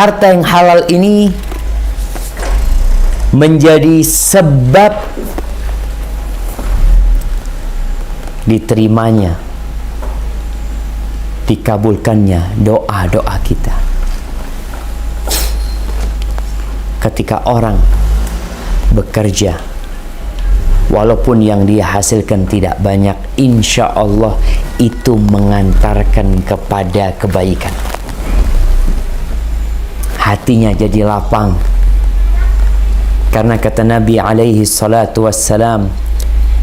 harta yang halal ini menjadi sebab diterimanya, dikabulkannya doa-doa kita. Ketika orang bekerja, walaupun yang dia hasilkan tidak banyak, insya Allah itu mengantarkan kepada kebaikan. Hatinya jadi lapang. Karena kata Nabi alaihi salatu wassalam,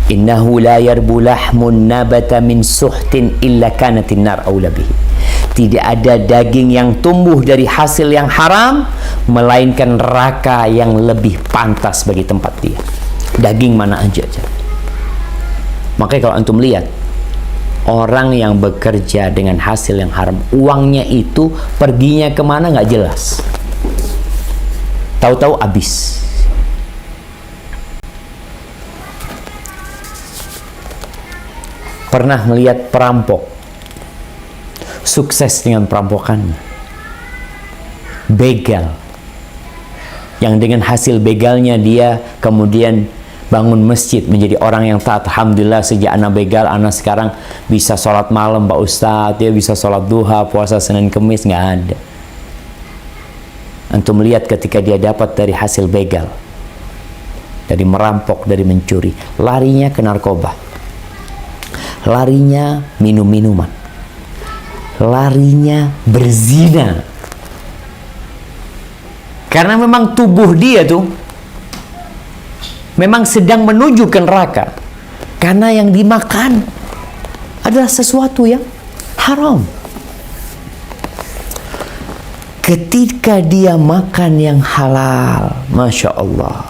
innahu la yarbu lahmun nabata min suhtin illa kanatin nar aula bihi. Tidak ada daging yang tumbuh dari hasil yang haram melainkan neraka yang lebih pantas bagi tempat dia. Daging mana aja. Makanya kalau antum lihat orang yang bekerja dengan hasil yang haram, uangnya itu perginya kemana nggak jelas, tahu-tahu habis. Pernah melihat perampok sukses dengan perampokannya, begal yang dengan hasil begalnya dia kemudian bangun masjid, menjadi orang yang taat. Alhamdulillah, sejak anak begal, anak sekarang bisa sholat malam Pak Ustadz, dia bisa sholat duha, puasa Senin Kemis, nggak ada. Antum melihat ketika dia dapat dari hasil begal, dari merampok, dari mencuri, larinya ke narkoba, larinya minum-minuman, larinya berzina. Karena memang tubuh dia tuh memang sedang menuju ke neraka. Karena yang dimakan adalah sesuatu yang haram. Ketika dia makan yang halal, Masya Allah,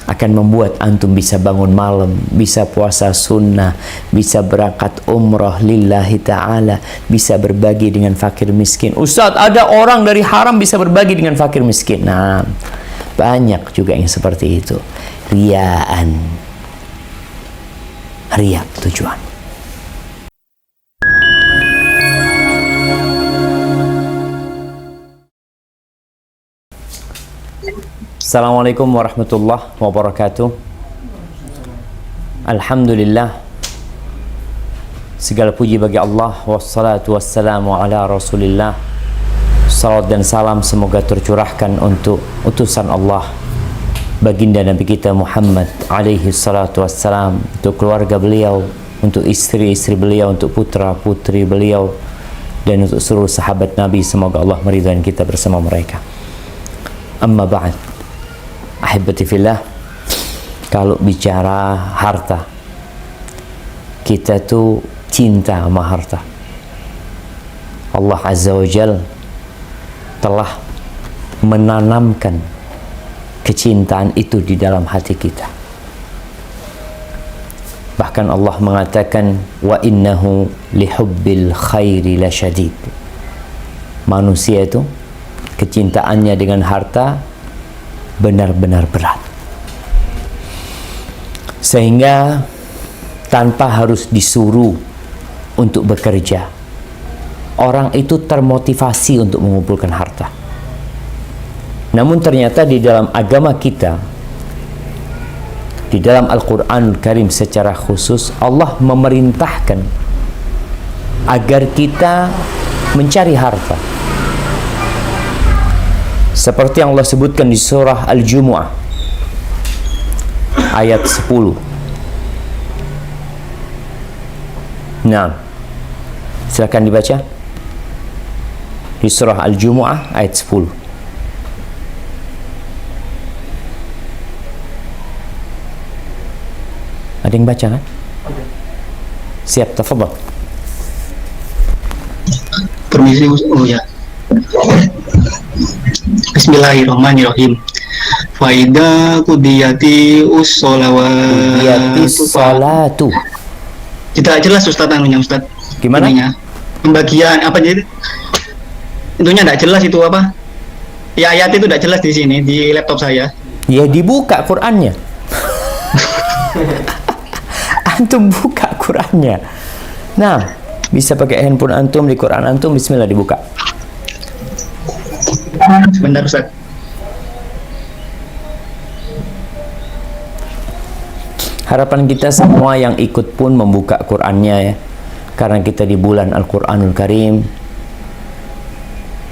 akan membuat antum bisa bangun malam, bisa puasa sunnah, bisa berangkat umrah lillahi ta'ala, bisa berbagi dengan fakir miskin. Ustadz, ada orang dari haram bisa berbagi dengan fakir miskin. Nah, banyak juga yang seperti itu. Riyaan, riya tujuan. Assalamualaikum warahmatullahi wabarakatuh. Alhamdulillah, segala puji bagi Allah, wassalatu wassalamu ala Rasulillah. Salawat dan salam semoga tercurahkan untuk utusan Allah, baginda Nabi kita Muhammad alaihi salatu wassalam, untuk keluarga beliau, untuk istri-istri beliau, untuk putra-putri beliau, dan untuk seluruh sahabat Nabi. Semoga Allah meridhai kita bersama mereka. Amma ba'd, ahibati fillah, kalau bicara harta, kita tuh cinta sama harta. Allah Azza wa Jal telah menanamkan kecintaan itu di dalam hati kita. Bahkan Allah mengatakan, wa innahu lihubbil khairi lasyadid. Manusia itu kecintaannya dengan harta benar-benar berat, sehingga tanpa harus disuruh untuk bekerja, orang itu termotivasi untuk mengumpulkan harta. Namun ternyata di dalam agama kita, di dalam Al-Quranul Karim secara khusus, Allah memerintahkan agar kita mencari harta. Seperti yang Allah sebutkan di surah Al-Jumu'ah ayat 10. Nah, silakan dibaca di surah Al-Jumu'ah ayat 10. Ada yang baca kan? Siap, tafadhal. Permisi, oh ya. Bismillahirrahmanirrahim. Faida kudiyati salatu. Tidak jelas Ustaz anunya, Ustaz. Gimana? Ininya. Pembagian apa jadi? Intinya tidak jelas itu apa? Ya, ayat itu tidak jelas di sini di laptop saya. Ya, dibuka Qur'annya. Antum buka Qur'annya. Nah, bisa pakai handphone antum, di Quran antum, bismillah dibuka. Sebentar Ustaz. Harapan kita semua yang ikut pun membuka Qur'annya ya. Karena kita di bulan Al-Quranul Karim.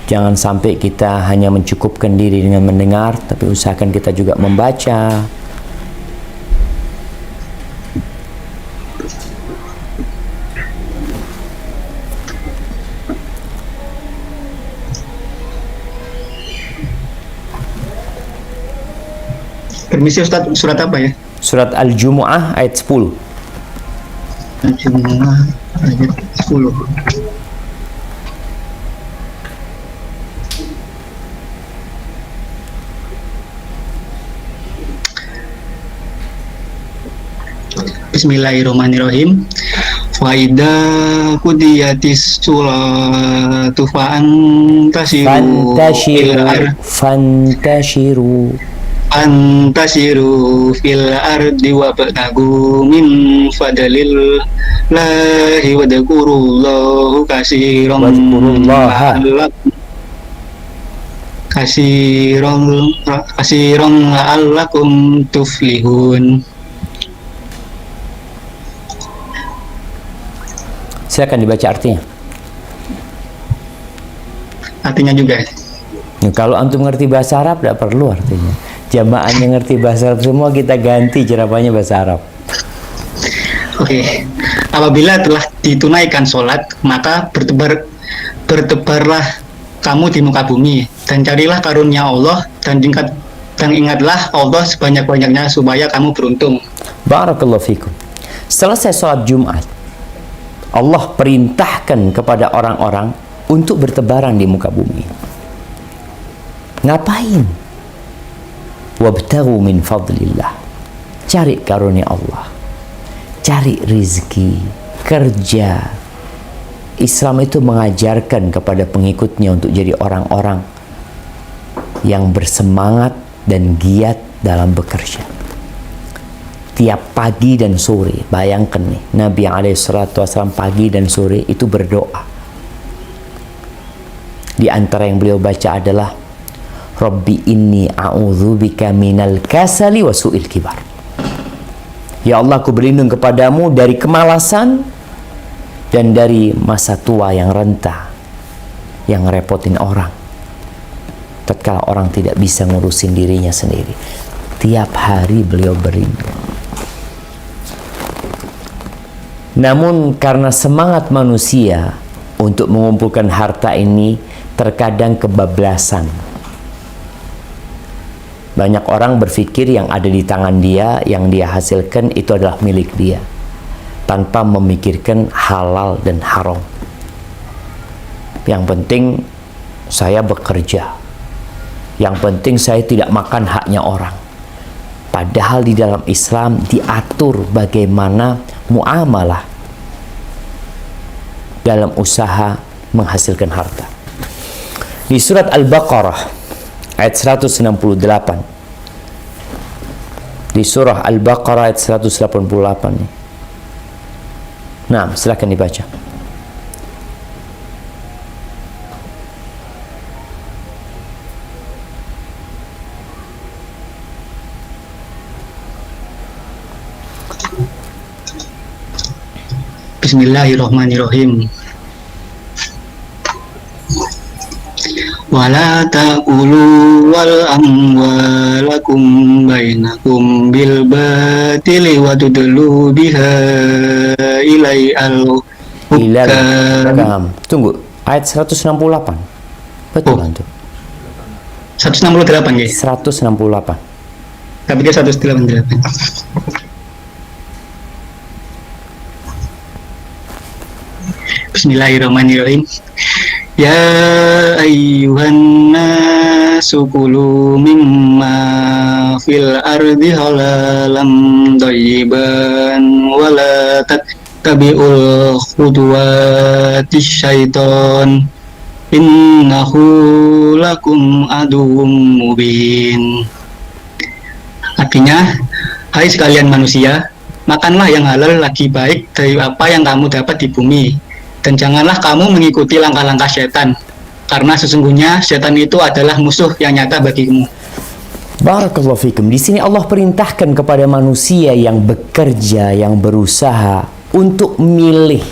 Jangan sampai kita hanya mencukupkan diri dengan mendengar, tapi usahakan kita juga membaca. Permisi Ustaz, surat apa ya? Surat Al-Jumu'ah ayat 10. Al-Jumu'ah ayat 10. Bismillahirrahmanirrahim. Faida kudiyatis sulatu fantasiru Fantasiru fil ardi wabtagu min fadlil lahi wadhkurullahu kasiran kasiran la'allakum tuflihun. Silakan dibaca artinya. Artinya juga. Nah, kalau antum ngerti bahasa Arab tidak perlu artinya. Jamaahnya ngerti bahasa Arab semua, kita ganti ceramahnya bahasa Arab. Oke. Apabila telah ditunaikan sholat, maka bertebarlah kamu di muka bumi dan carilah karunia Allah dan ingatlah Allah sebanyak-banyaknya supaya kamu beruntung. Barakallahu fikum. Selesai sholat Jumat, Allah perintahkan kepada orang-orang untuk bertebaran di muka bumi. Ngapain? Wabtaghu min fadlillah. Cari karunia Allah. Cari rizki, kerja. Islam itu mengajarkan kepada pengikutnya untuk jadi orang-orang yang bersemangat dan giat dalam bekerja. Tiap pagi dan sore, bayangkan nih, Nabi SAW pagi dan sore itu berdoa. Di antara yang beliau baca adalah Rabbi inni a'udzubika minal kasali wa su'il kibar. Ya Allah, aku berlindung kepadamu dari kemalasan dan dari masa tua yang renta, yang ngerepotin orang. Tatkala orang tidak bisa ngurusin dirinya sendiri. Tiap hari beliau berlindung. Namun karena semangat manusia untuk mengumpulkan harta ini terkadang kebablasan. Banyak orang berpikir yang ada di tangan dia, yang dia hasilkan itu adalah milik dia, tanpa memikirkan halal dan haram. Yang penting saya bekerja, yang penting saya tidak makan haknya orang. Padahal di dalam Islam diatur bagaimana muamalah dalam usaha menghasilkan harta. Di surat Al-Baqarah ayat 168. Di surah Al-Baqarah ayat 188 nih. Nah, silakan dibaca. Bismillahirrahmanirrahim. Wala ta'kulu wal amwalakum bainakum bil batili wa tudlu biha ilal hukam. Tunggu, ayat 168. Betul antum. 168 ya? 168. Tapi dia 188. Bismillahirrahmanirrahim. Ya ayyuhan nasu kulu mimma fil ardi halalam thayyiban wala tattabi'ul khutuwatis syaiton innahu lakum aduwwum mubin. Artinya, hai sekalian manusia, makanlah yang halal lagi baik dari apa yang kamu dapat di bumi, dan janganlah kamu mengikuti langkah-langkah setan. karena sesungguhnya setan itu adalah musuh yang nyata bagimu. Barakallahu fikum. Di sini Allah perintahkan kepada manusia yang bekerja, yang berusaha untuk milih.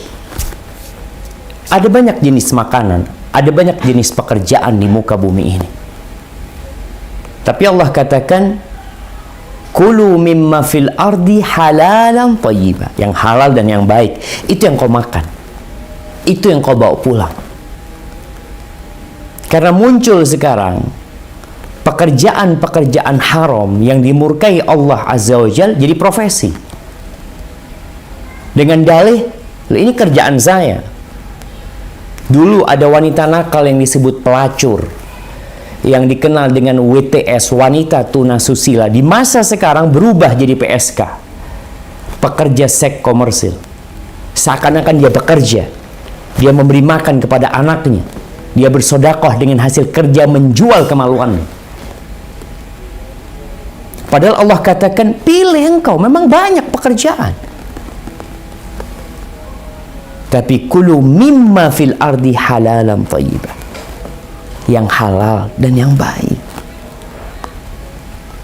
Ada banyak jenis makanan, ada banyak jenis pekerjaan di muka bumi ini. Tapi Allah katakan, kulu mimma fil ardi halalan thayyiba. Yang halal dan yang baik, itu yang kau makan. Itu yang kau bawa pulang. Karena muncul sekarang pekerjaan-pekerjaan haram yang dimurkai Allah Azza wa Jal jadi profesi. Dengan dalih, ini kerjaan saya. Dulu ada wanita nakal yang disebut pelacur, yang dikenal dengan WTS, wanita tuna susila. Di masa sekarang berubah jadi PSK, pekerja seks komersil. Seakan-akan dia bekerja, dia memberi makan kepada anaknya, dia bersodakoh dengan hasil kerja menjual kemaluannya. Padahal Allah katakan, pilih engkau, memang banyak pekerjaan. Tapi kulu mimma fil ardi halalan thayyiba. Yang halal dan yang baik.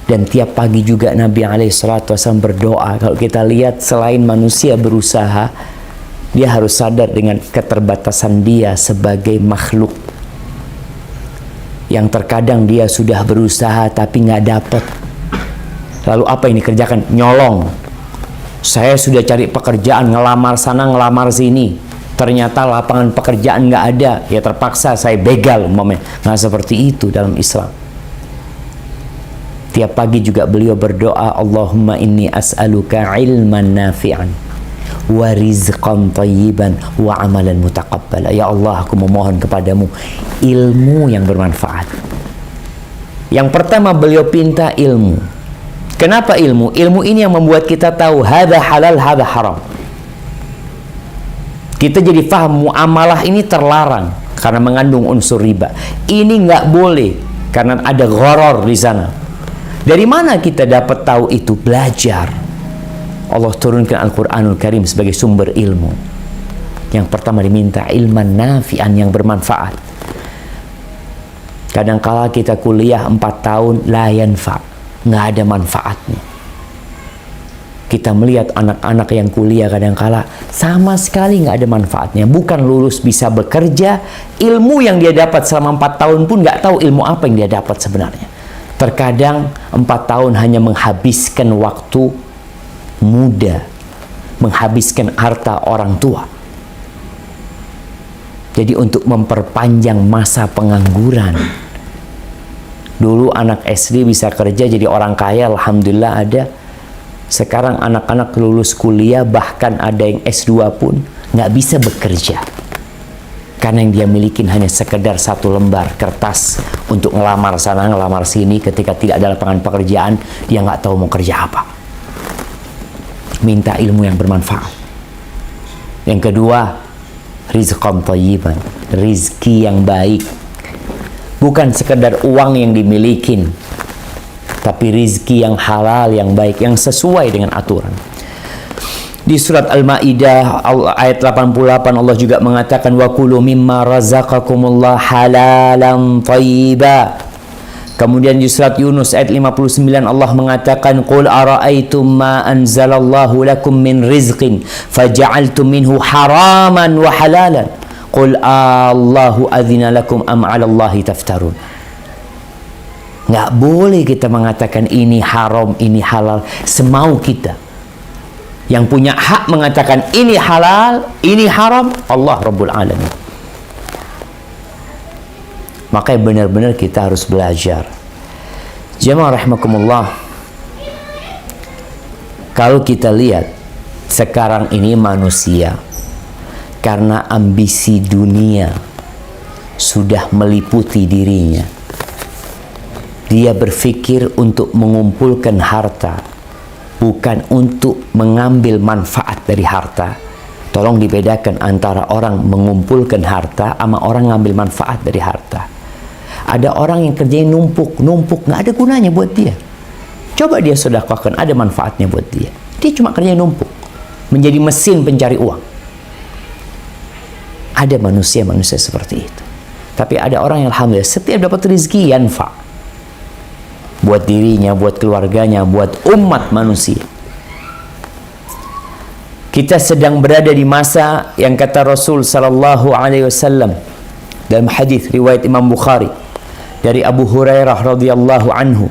Dan tiap pagi juga Nabi SAW berdoa. Kalau kita lihat, selain manusia berusaha, dia harus sadar dengan keterbatasan dia sebagai makhluk. Yang terkadang dia sudah berusaha tapi nggak dapat. Lalu apa yang dikerjakan? Nyolong. Saya sudah cari pekerjaan, ngelamar sana, ngelamar sini. Ternyata lapangan pekerjaan nggak ada. Ya terpaksa saya begal umpamanya. Nggak seperti itu dalam Islam. Tiap pagi juga beliau berdoa, Allahumma inni as'aluka ilman nafi'an wa rizqan thayyiban wa amalan mutaqabbala. Ya Allah, aku memohon kepadamu ilmu yang bermanfaat. Yang pertama beliau pinta ilmu. Kenapa ilmu? Ilmu ini yang membuat kita tahu hadza halal, hadza haram. Kita jadi paham muamalah ini terlarang karena mengandung unsur riba. Ini nggak boleh karena ada gharar di sana. Dari mana kita dapat tahu itu? Belajar. Allah turunkan Al-Quranul Karim sebagai sumber ilmu. Yang pertama diminta ilman nafi'an, yang bermanfaat. Kadangkala kita kuliah 4 tahun la yanfa', nggak ada manfaatnya. Kita melihat anak-anak yang kuliah kadangkala sama sekali nggak ada manfaatnya. Bukan lulus bisa bekerja, ilmu yang dia dapat selama 4 tahun pun nggak tahu ilmu apa yang dia dapat sebenarnya. Terkadang 4 tahun hanya menghabiskan waktu muda, menghabiskan harta orang tua. Jadi untuk memperpanjang masa pengangguran. Dulu anak SD bisa kerja jadi orang kaya, alhamdulillah ada. Sekarang anak-anak lulus kuliah, bahkan ada yang S2 pun nggak bisa bekerja. Karena yang dia miliki hanya sekedar 1 lembar kertas untuk ngelamar sana, ngelamar sini. Ketika tidak ada lapangan pekerjaan, dia nggak tahu mau kerja apa. Minta ilmu yang bermanfaat. Yang kedua, rizqan thayyiban, rizki yang baik. Bukan sekedar uang yang dimiliki, tapi rizki yang halal, yang baik, yang sesuai dengan aturan. Di surat Al-Maidah ayat 88 Allah juga mengatakan wa kulu mimma razaqakumullah halalan thayyiba. Kemudian di surat Yunus ayat 59 Allah mengatakan qul ara'aitum ma anzalallahu lakum min rizqin faja'altum minhu haraman wa halalan qul Allahu adzina lakum am 'alallahi taftarun. Nggak boleh kita mengatakan ini haram, ini halal semau kita. Yang punya hak mengatakan ini halal, ini haram, Allah Rabbul Alamin. Makanya benar-benar kita harus belajar. Jemaah rahimakumullah, kalau kita lihat sekarang ini manusia karena ambisi dunia sudah meliputi dirinya. Dia berpikir untuk mengumpulkan harta, bukan untuk mengambil manfaat dari harta. Tolong dibedakan antara orang mengumpulkan harta sama orang ngambil manfaat dari harta. Ada orang yang kerjanya numpuk, nggak ada gunanya buat dia. Coba dia sedekahkan, ada manfaatnya buat dia. Dia cuma kerjanya numpuk, menjadi mesin pencari uang. Ada manusia-manusia seperti itu. Tapi ada orang yang alhamdulillah setiap dapat rezeki yanfa, buat dirinya, buat keluarganya, buat umat manusia. Kita sedang berada di masa yang kata Rasul sallallahu alaihi wasallam dalam hadis riwayat Imam Bukhari dari Abu Hurairah radhiyallahu anhu,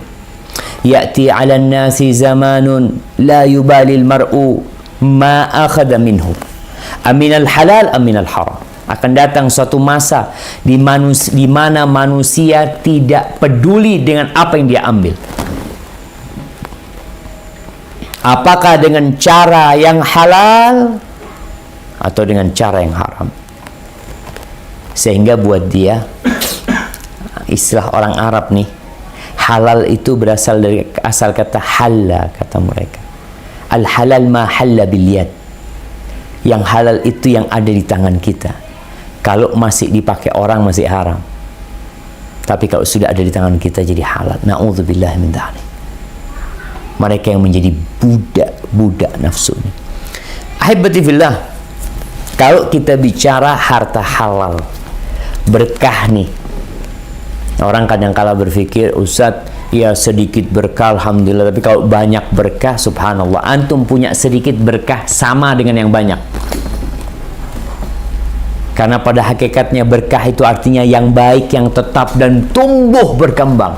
ya'ti 'alan nasi zamanun la yubali al-mar'u ma akhadha minhu aminal halal aminal haram. Akan datang suatu masa di mana manusia tidak peduli dengan apa yang dia ambil, apakah dengan cara yang halal atau dengan cara yang haram. Sehingga buat dia, istilah orang Arab nih, halal itu berasal dari asal kata halla, kata mereka. Al halal ma halla bil yad. Yang halal itu yang ada di tangan kita. Kalau masih dipakai orang masih haram. Tapi kalau sudah ada di tangan kita jadi halal. Na'udzubillah min dzalik. Mereka yang menjadi budak nafsu ini. Ahibati fillah, kalau kita bicara harta halal, berkah nih. Orang kadang-kala berpikir, Ustadz, ya sedikit berkah alhamdulillah, tapi kalau banyak berkah subhanallah. Antum punya sedikit berkah sama dengan yang banyak. Karena pada hakikatnya berkah itu artinya yang baik, yang tetap dan tumbuh berkembang.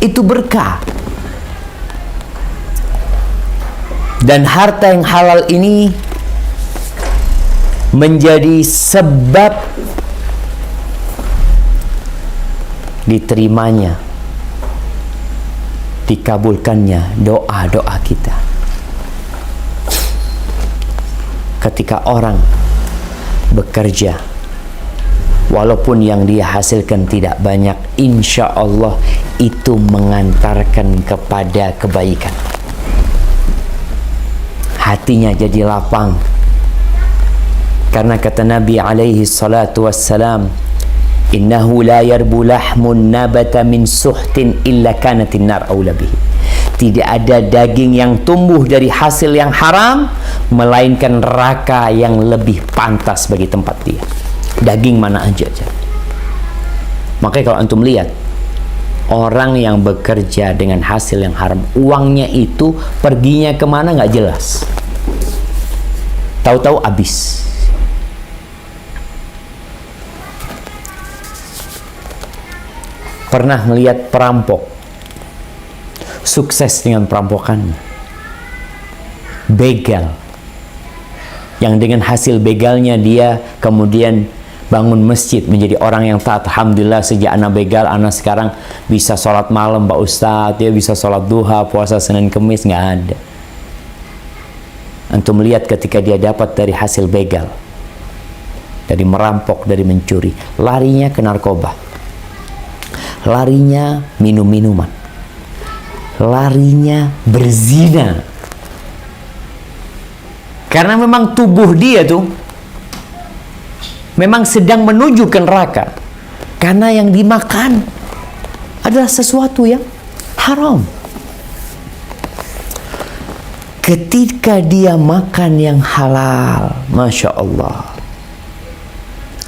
Itu berkah. Dan harta yang halal ini menjadi sebab diterimanya, dikabulkannya doa-doa kita. Ketika orang bekerja, walaupun yang dia hasilkan tidak banyak, insya Allah itu mengantarkan kepada kebaikan. Hatinya jadi lapang. Karena kata Nabi alaihi salatu wassalam, innahu la yarbu lahmun nabata min suhtin illa kanatin nar aula bihi. Tidak ada daging yang tumbuh dari hasil yang haram melainkan neraka yang lebih pantas bagi tempat dia. Daging mana aja. Makanya kalau antum lihat orang yang bekerja dengan hasil yang haram, uangnya itu perginya kemana nggak jelas. Tahu-tahu habis. Pernah melihat perampok sukses dengan perampokannya, begal, yang dengan hasil begalnya dia kemudian bangun masjid, menjadi orang yang taat. Alhamdulillah sejak anak begal, anak sekarang bisa sholat malam Pak Ustadz, dia bisa sholat duha, puasa Senin Kemis, nggak ada. Antum lihat ketika dia dapat dari hasil begal, dari merampok, dari mencuri, larinya ke narkoba, larinya minum-minuman, larinya berzina. Karena memang tubuh dia tuh memang sedang menuju ke neraka. Karena yang dimakan adalah sesuatu yang haram. Ketika dia makan yang halal, Masya Allah,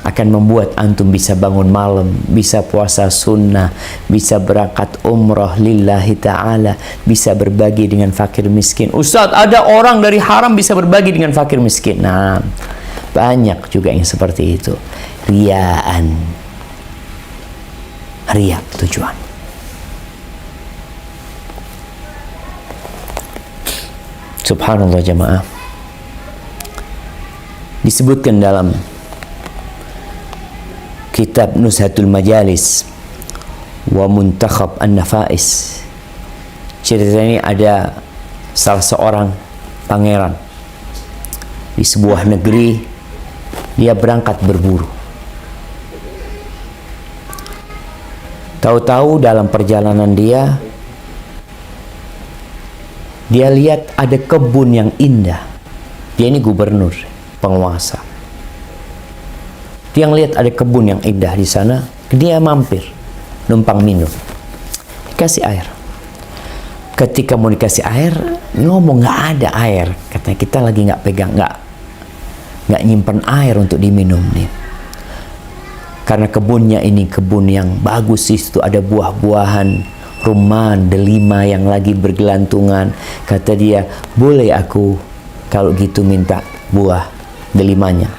akan membuat antum bisa bangun malam, bisa puasa sunnah, bisa berangkat umrah lillahi ta'ala, bisa berbagi dengan fakir miskin. Ustadz, ada orang dari haram bisa berbagi dengan fakir miskin. Nah, banyak juga yang seperti itu. Riyaan, riya tujuan. Subhanallah jamaah. Disebutkan dalam kitab Nuzhatul Majalis wa Muntakhab An-Nafais, cerita ini ada salah seorang pangeran di sebuah negeri. Dia berangkat berburu. Tahu-tahu dalam perjalanan dia lihat ada kebun yang indah. Dia ini gubernur, penguasa. Dia ngelihat ada kebun yang indah di sana, dia mampir, numpang minum, kasih air. Ketika mau dikasih air, ngomong nggak ada air, katanya kita lagi nggak pegang, nggak nyimpen air untuk diminum nih. Karena kebunnya ini kebun yang bagus, di situ ada buah-buahan, rumman, delima yang lagi bergelantungan. Kata dia, boleh aku kalau gitu minta buah delimanya?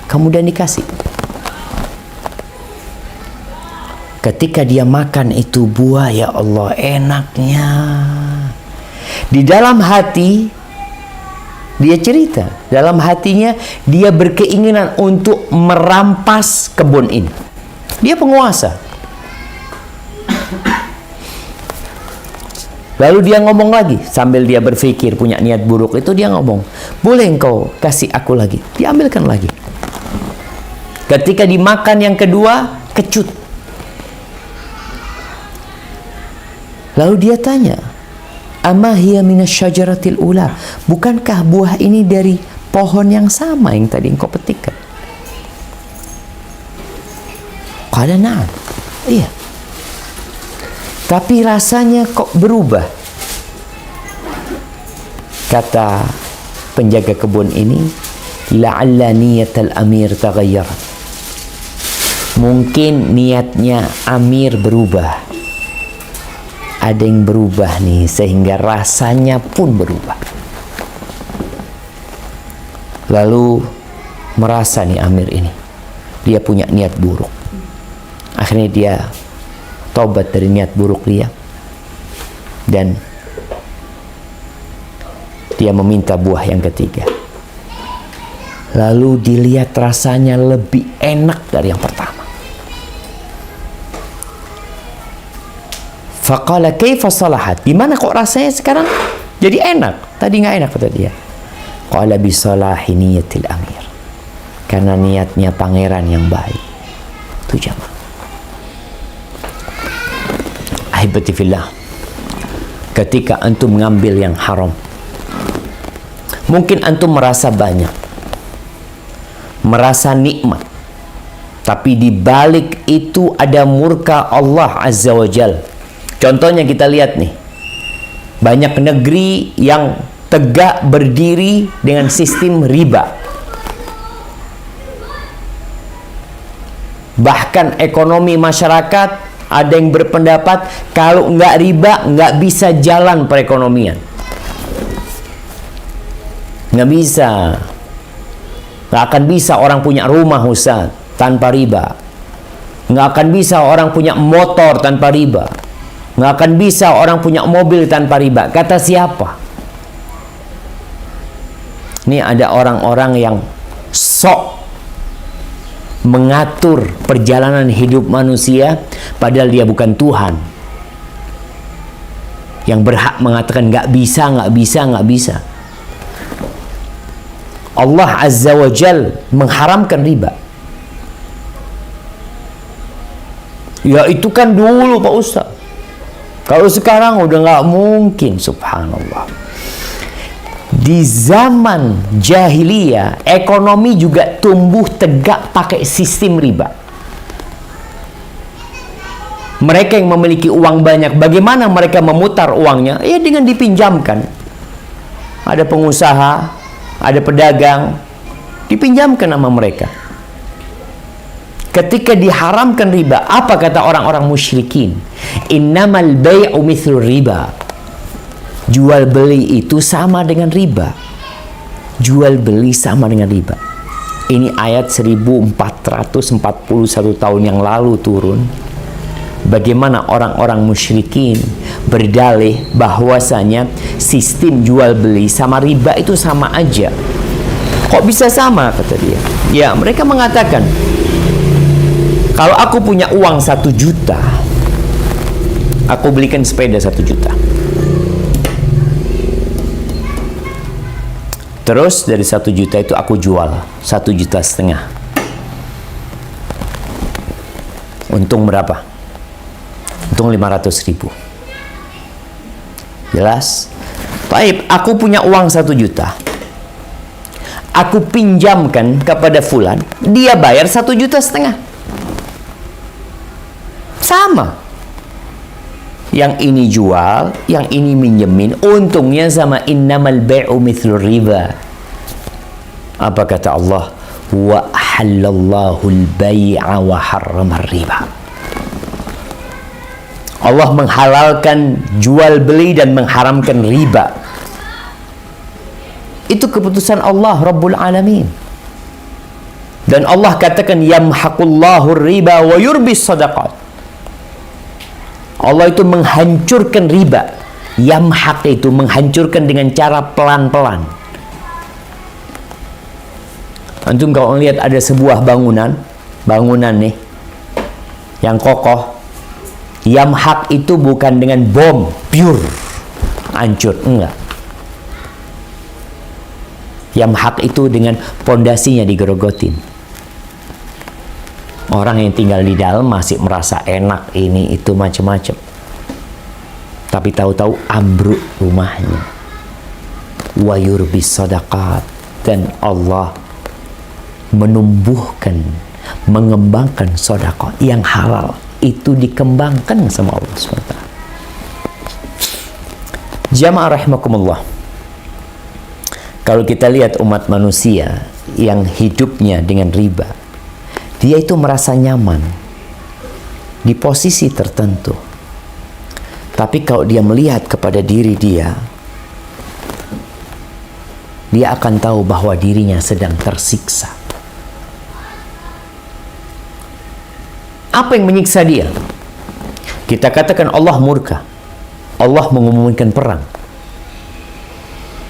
Kemudian dikasih. Ketika dia makan itu buah, ya Allah enaknya. Di dalam hati dia cerita, dalam hatinya dia berkeinginan untuk merampas kebun ini. Dia penguasa. Lalu dia ngomong lagi, sambil dia berpikir punya niat buruk itu, dia ngomong, boleh engkau kasih aku lagi? Diambilkan lagi. Ketika dimakan yang kedua, kecut. Lalu dia tanya, ama hiya minasyajaratil ula, bukankah buah ini dari pohon yang sama yang tadi engkau petikkan? Qala na'am, iya. Tapi rasanya kok berubah. Kata penjaga kebun ini, la'alla niyatal amir taghayyarat. Mungkin niatnya amir berubah. Ada yang berubah nih, sehingga rasanya pun berubah. Lalu merasa nih amir ini, dia punya niat buruk. Akhirnya dia tobat dari niat buruk dia, dan dia meminta buah yang ketiga. Lalu dilihat rasanya lebih enak dari yang pertama. Faqala kaifa salahat? Gimana kok rasanya sekarang jadi enak? Tadi nggak enak, kata dia. Qala bi salahi niyatil amir. Karena niatnya pangeran yang baik. Itu jamaah. Ahibati fillah. Ketika antum mengambil yang haram, mungkin antum merasa banyak, merasa nikmat, tapi di balik itu ada murka Allah Azza wa Jalla. Contohnya kita lihat nih, banyak negeri yang tegak berdiri dengan sistem riba. Bahkan ekonomi masyarakat, ada yang berpendapat kalau nggak riba nggak bisa jalan perekonomian. Nggak bisa. Nggak akan bisa orang punya rumah, Ustaz, tanpa riba. Nggak akan bisa orang punya motor tanpa riba. Nggak akan bisa orang punya mobil tanpa riba. Kata siapa? Ini ada orang-orang yang sok mengatur perjalanan hidup manusia, padahal dia bukan Tuhan yang berhak mengatakan nggak bisa, nggak bisa, nggak bisa. Allah Azza wa Jal mengharamkan riba. Ya itu kan dulu Pak Ustaz. Kalau sekarang udah nggak mungkin, subhanallah. Di zaman jahiliyah, ekonomi juga tumbuh tegak pakai sistem riba. Mereka yang memiliki uang banyak, bagaimana mereka memutar uangnya? Ya dengan dipinjamkan. Ada pengusaha, ada pedagang, dipinjamkan sama mereka. Ketika diharamkan riba, apa kata orang-orang musyrikin? Innamal bai'u mithlu riba. Jual beli itu sama dengan riba. Jual beli sama dengan riba. Ini ayat 1441 tahun yang lalu turun. Bagaimana orang-orang musyrikin berdalih bahwasanya sistem jual beli sama riba itu sama aja. Kok bisa sama, kata dia? Ya, mereka mengatakan, kalau aku punya uang 1 juta, aku belikan sepeda 1 juta. Terus dari 1 juta itu aku jual 1,5 juta. Untung berapa? Untung 500.000. Jelas? Baik, aku punya uang 1 juta. Aku pinjamkan kepada fulan, dia bayar 1,5 juta. Sama. Yang ini jual, yang ini minjemin, untungnya sama. Innamal bai'u mithlur riba. Apa kata Allah? Wa ahallallahu al-bai'a wa harrama riba. Allah menghalalkan jual beli dan mengharamkan riba. Itu keputusan Allah Rabbul Alamin. Dan Allah katakan yamhaqullahu riba wa yurbis sadaqat. Allah itu menghancurkan riba. Yamhaq itu menghancurkan dengan cara pelan-pelan. Antum kalau melihat ada sebuah bangunan nih yang kokoh, yamhaq itu bukan dengan bom pure hancur, enggak. Yamhaq itu dengan pondasinya digerogotin. Orang yang tinggal di dalam masih merasa enak, ini itu macam-macam. Tapi tahu-tahu ambruk rumahnya. Wa yurbis sadaqat. Dan Allah menumbuhkan, mengembangkan sedekah yang halal. Itu dikembangkan sama Allah SWT. Jamaah rahimakumullah. Kalau kita lihat umat manusia yang hidupnya dengan riba, dia itu merasa nyaman di posisi tertentu. Tapi kalau dia melihat kepada diri dia akan tahu bahwa dirinya sedang tersiksa. Apa yang menyiksa dia? Kita katakan Allah murka. Allah mengumumkan perang.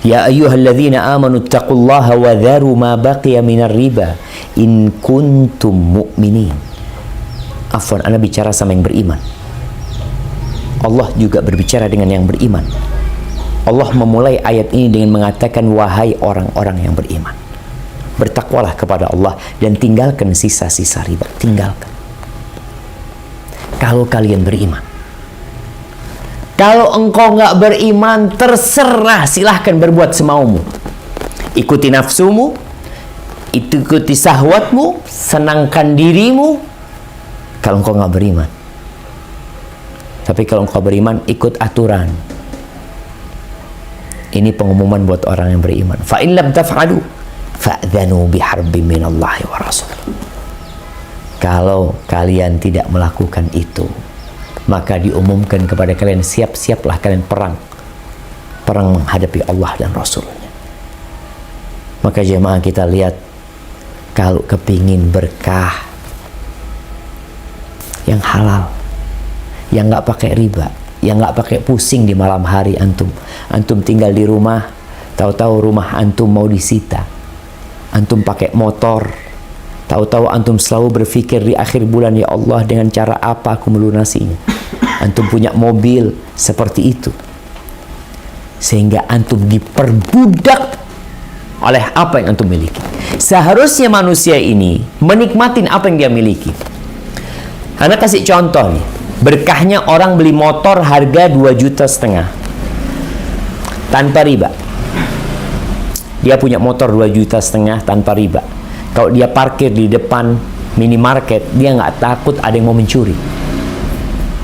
Ya ayyuhalladzina amanu taqullaha wa dharu ma baqiya minar riba in kuntum mu'minin. Afwan, ana bicara sama yang beriman. Allah juga berbicara dengan yang beriman. Allah memulai ayat ini dengan mengatakan, wahai orang-orang yang beriman, bertakwalah kepada Allah dan tinggalkan sisa-sisa riba. Tinggalkan. Kalau kalian beriman. Kalau engkau nggak beriman, terserah, silahkan berbuat semaumu. Ikuti nafsumu, ikuti sahwatmu, senangkan dirimu. Kalau engkau nggak beriman. Tapi kalau engkau beriman, ikut aturan. Ini pengumuman buat orang yang beriman. Fa in lam taf'alu fa'dhanu biharbin minallahi wa rasul. Kalau kalian tidak melakukan itu, maka diumumkan kepada kalian, siap-siaplah kalian perang menghadapi Allah dan Rasulnya. Maka jemaah, kita lihat, kalau kepingin berkah yang halal, yang nggak pakai riba, yang nggak pakai pusing di malam hari, antum tinggal di rumah, tahu-tahu rumah antum mau disita, antum pakai motor, tahu-tahu antum selalu berpikir di akhir bulan, ya Allah, dengan cara apa aku melunasinya. Antum punya mobil seperti itu, sehingga antum diperbudak oleh apa yang antum miliki. Seharusnya manusia ini menikmatin apa yang dia miliki. Anda kasih contoh nih, berkahnya orang beli motor harga 2,5 juta tanpa riba. Dia punya motor 2,5 juta tanpa riba. Kalau dia parkir di depan minimarket, dia nggak takut ada yang mau mencuri.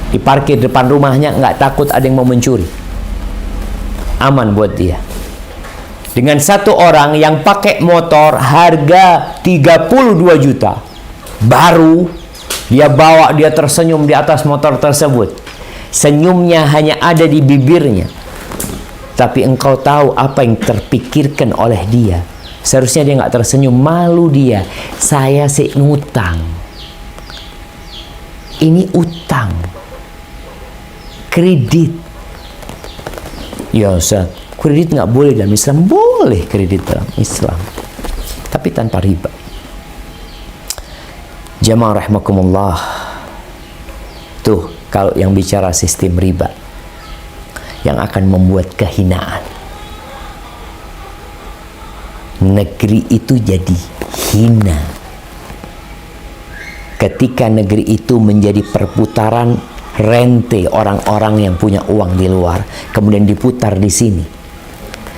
Diparkir depan rumahnya, nggak takut ada yang mau mencuri. Aman buat dia. Dengan satu orang yang pakai motor harga 32 juta baru, dia bawa, dia tersenyum di atas motor tersebut. Senyumnya hanya ada di bibirnya, tapi engkau tahu apa yang terpikirkan oleh dia. Seharusnya dia nggak tersenyum, malu dia. Saya sih ngutang, ini utang, kredit. Ya Ustaz, kredit nggak boleh dalam Islam. Boleh kredit dalam Islam, tapi tanpa riba. Jamaah rahimakumullah. Tuh, kalau yang bicara sistem riba yang akan membuat kehinaan, negeri itu jadi hina. Ketika negeri itu menjadi perputaran rente orang-orang yang punya uang di luar, kemudian diputar di sini.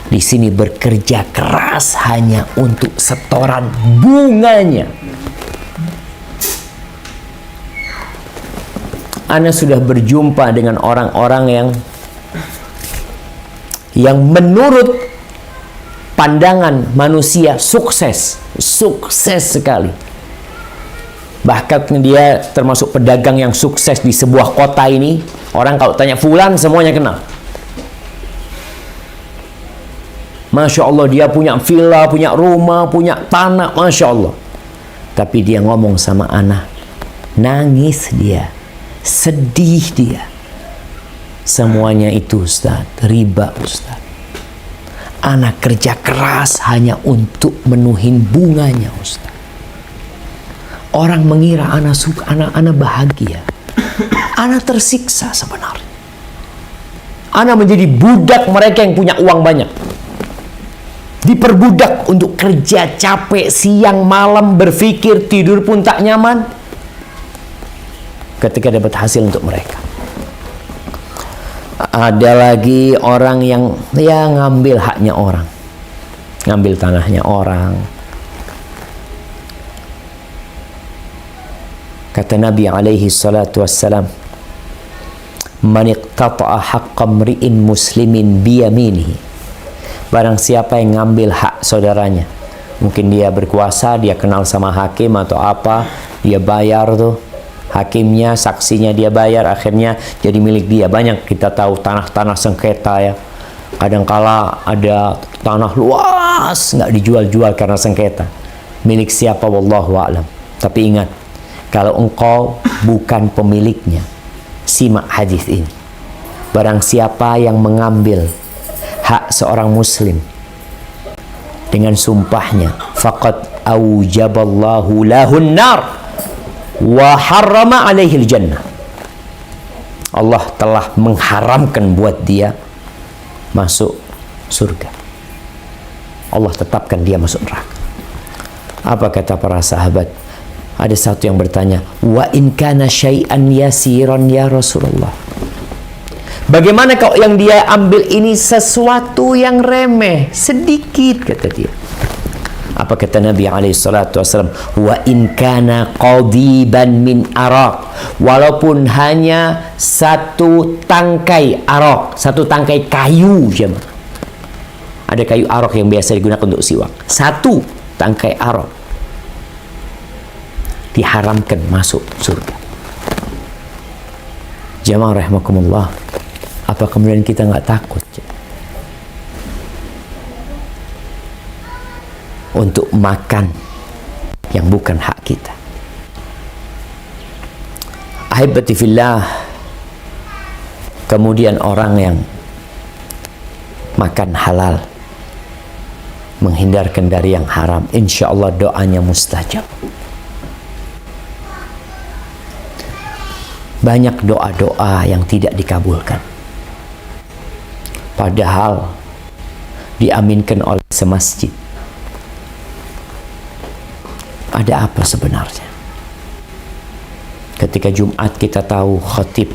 Di sini bekerja keras hanya untuk setoran bunganya. Ana sudah berjumpa dengan orang-orang yang menurut pandangan manusia sukses sekali. Bahkan dia termasuk pedagang yang sukses di sebuah kota ini. Orang kalau tanya fulan semuanya kenal. Masya Allah, dia punya villa, punya rumah, punya tanah, Masya Allah. Tapi dia ngomong sama anak, nangis dia, sedih dia. Semuanya itu Ustaz, riba Ustaz. Anak kerja keras hanya untuk menuhin bunganya Ustaz. Orang mengira anak suka, anak bahagia. Anak tersiksa sebenarnya. Anak menjadi budak mereka yang punya uang banyak. Diperbudak untuk kerja capek siang malam, berpikir tidur pun tak nyaman. Ketika dapat hasil untuk mereka. Ada lagi orang yang ngambil haknya orang, ngambil tanahnya orang. Kata Nabi alaihi salatu wassalam, man iqtata'a haqqa mri'in muslimin biyaminihi. Barang siapa yang ngambil hak saudaranya, mungkin dia berkuasa, dia kenal sama hakim atau apa, dia bayar tuh hakimnya, saksinya dia bayar, akhirnya jadi milik dia. Banyak kita tahu tanah-tanah sengketa ya. Kadangkala ada tanah luas nggak dijual-jual karena sengketa. Milik siapa wallahu a'lam. Tapi ingat, kalau engkau bukan pemiliknya, simak hadis ini. Barang siapa yang mengambil hak seorang muslim dengan sumpahnya, faqad aujaballahu lahun nar wa harrama alaihil jannah. Allah telah mengharamkan buat dia masuk surga. Allah tetapkan dia masuk neraka. Apa kata para sahabat? Ada satu yang bertanya, wa in kana syai'an yasiran ya Rasulullah. Bagaimana kalau yang dia ambil ini sesuatu yang remeh, sedikit, kata dia. Apa kata Nabi SAW? Wa in kana qadiban min arak. Walaupun hanya satu tangkai arak, satu tangkai kayu jemaah. Ada kayu arak yang biasa digunakan untuk siwak. Satu tangkai arak diharamkan masuk surga. Jemaah rahimakumullah, apa kemudian kita nggak takut untuk makan yang bukan hak kita? Ahibati fillah, kemudian orang yang makan halal, menghindarkan dari yang haram, insya Allah doanya mustajab. Banyak doa-doa yang tidak dikabulkan, padahal diaminkan oleh semasjid. Ada apa sebenarnya? Ketika Jumat kita tahu khatib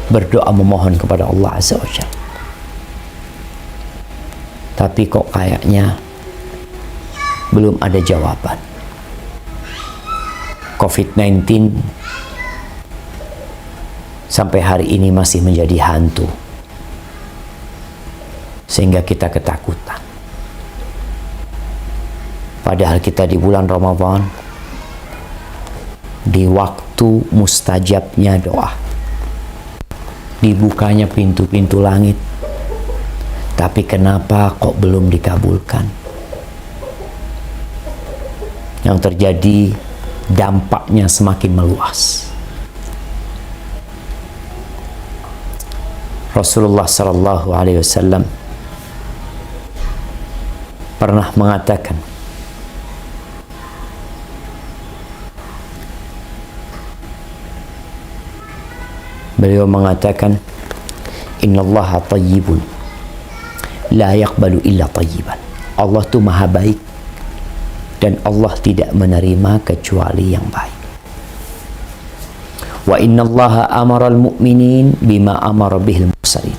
berdoa memohon kepada Allah Azza wa Jalla, tapi kok kayaknya belum ada jawaban. COVID-19 sampai hari ini masih menjadi hantu, sehingga kita ketakutan. Padahal kita di bulan Ramadan, di waktu mustajabnya doa, dibukanya pintu-pintu langit, tapi kenapa kok belum dikabulkan? Yang terjadi, dampaknya semakin meluas. Rasulullah sallallahu alaihi wasallam pernah mengatakan, beliau mengatakan, innallaha tayyibun la yaqbalu illa tayyiban. Allah itu maha baik dan Allah tidak menerima kecuali yang baik. Wa innallaha amara al-mu'minin bima amara bihil mursalin.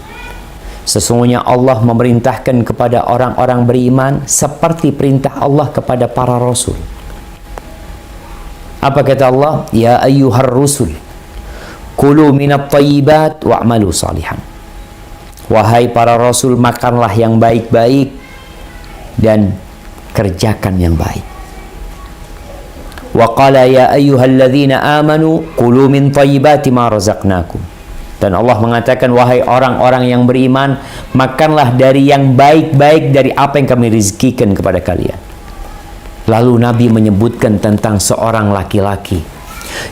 Sesungguhnya Allah memerintahkan kepada orang-orang beriman seperti perintah Allah kepada para rasul. Apa kata Allah? Ya ayyuhar rusul, kulu minat tayyibat wa'malu salihan. Wahai para rasul, makanlah yang baik-baik dan kerjakan yang baik. Wa qala ya ayyuhalladzina amanu kulu min thayyibati ma razaqnakum. Dan Allah mengatakan, wahai orang-orang yang beriman, makanlah dari yang baik-baik dari apa yang kami rizkikan kepada kalian. Lalu Nabi menyebutkan tentang seorang laki-laki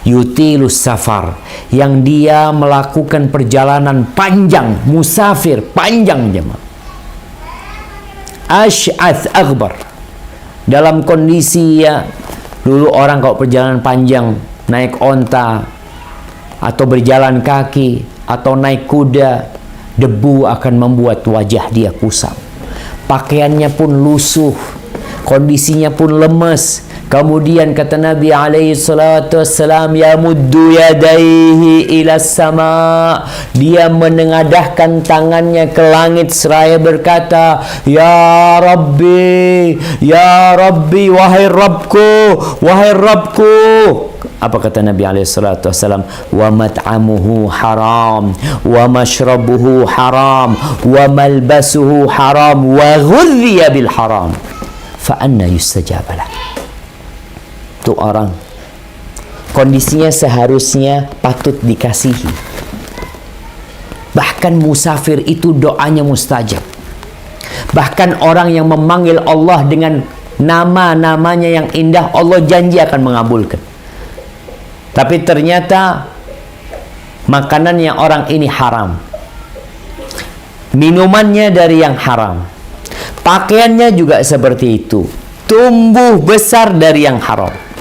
yutilus safar, yang dia melakukan perjalanan panjang, musafir panjang jemaah. Ash'ath aghbar, dalam kondisi ya, dulu orang kalau perjalanan panjang naik onta atau berjalan kaki atau naik kuda, debu akan membuat wajah dia kusam, pakaiannya pun lusuh, kondisinya pun lemes. Kemudian kata Nabi alaihi salatu wassalam, ya muddu yadaihi ila sama, dia menengadahkan tangannya ke langit seraya berkata, ya Rabbi, ya Rabbi, wahai Rabbku, wahai Rabbku. Apa kata Nabi alaihi salatu wassalam? Wa mat'amuhu haram, wa mashrabuhu haram, wa malbasuhu haram, wa ghudhiya bil haram, fa anna yustajaba lah. Itu orang kondisinya seharusnya patut dikasihi. Bahkan musafir itu doanya mustajab. Bahkan orang yang memanggil Allah dengan nama-namanya yang indah, Allah janji akan mengabulkan. Tapi ternyata makanannya orang ini haram, minumannya dari yang haram, pakaiannya juga seperti itu, tumbuh besar dari yang haram.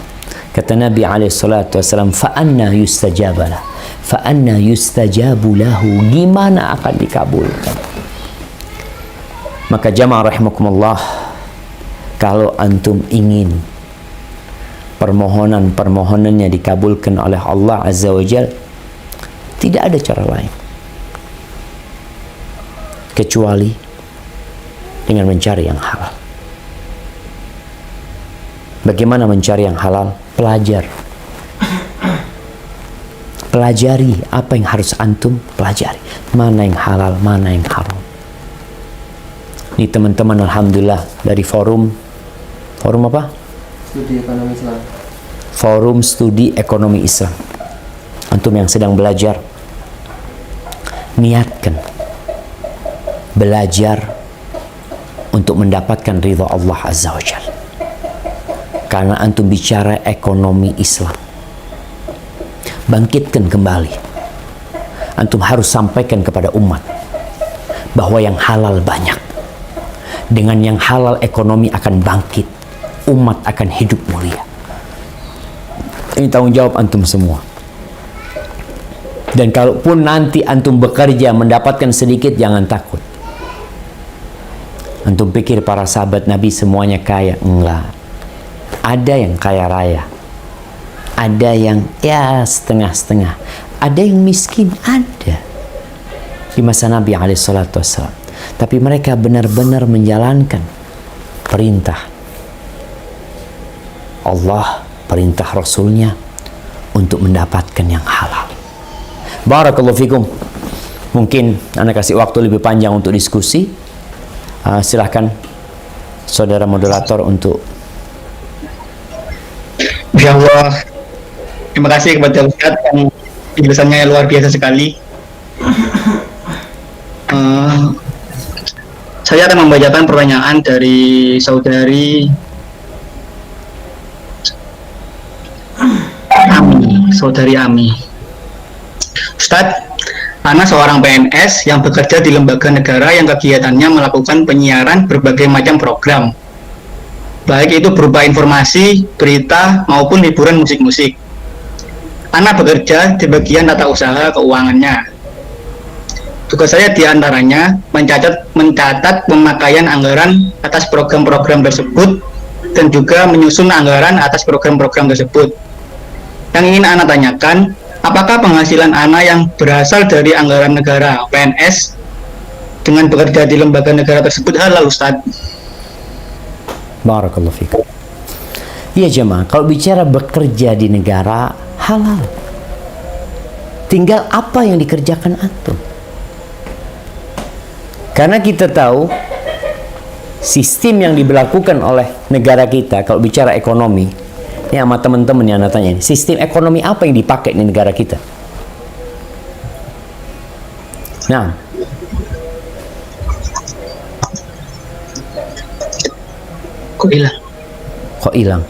Kata Nabi alaihi salatu wasallam, fa anna yustajabalah, fa anna yustajabu lahu, gimana akan dikabulkan? Maka jamaah rahimakumullah, kalau antum ingin permohonan-permohonannya dikabulkan oleh Allah Azza wa Jalla, tidak ada cara lain kecuali dengan mencari yang halal. Bagaimana mencari yang halal? Pelajar. Pelajari apa yang harus antum pelajari. Mana yang halal, mana yang haram. Ini teman-teman alhamdulillah dari forum apa? Studi Ekonomi Islam. Forum Studi Ekonomi Islam. Antum yang sedang belajar, niatkan belajar untuk mendapatkan ridha Allah Azza wa Jalla. Karena antum bicara ekonomi Islam, bangkitkan kembali. Antum harus sampaikan kepada umat bahwa yang halal banyak. Dengan yang halal ekonomi akan bangkit, umat akan hidup mulia. Ini tanggung jawab antum semua. Dan kalaupun nanti antum bekerja mendapatkan sedikit, jangan takut. Antum pikir para sahabat Nabi semuanya kaya? Enggak. Ada yang kaya raya, ada yang ya setengah-setengah, ada yang miskin, ada di masa Nabi alaihissalatu wassalam. Tapi mereka benar-benar menjalankan perintah Allah, perintah Rasulnya untuk mendapatkan yang halal. Barakallahu fikum. Mungkin Anda kasih waktu lebih panjang untuk diskusi. Silahkan saudara moderator untuk. Insyaallah. Terima kasih kepada Ustaz yang penjelasannya luar biasa sekali. Saya akan membacakan pertanyaan dari saudari Ami. Ustaz, Ana seorang PNS yang bekerja di lembaga negara yang kegiatannya melakukan penyiaran berbagai macam program, baik itu berupa informasi, berita, maupun hiburan musik-musik. Ana bekerja di bagian tata usaha keuangannya. Tugas saya diantaranya mencatat pemakaian anggaran atas program-program tersebut dan juga menyusun anggaran atas program-program tersebut. Yang ingin Ana tanyakan, apakah penghasilan Ana yang berasal dari anggaran negara PNS dengan bekerja di lembaga negara tersebut halal, Ustaz? Barakallahu fikum. Iya jemaah, kalau bicara bekerja di negara halal, tinggal apa yang dikerjakan antum. Karena kita tahu sistem yang diberlakukan oleh negara kita kalau bicara ekonomi, Ya, sama teman-teman yang anak tanya ini, sistem ekonomi apa yang dipakai di negara kita? Nah, Kok hilang? kok hilang?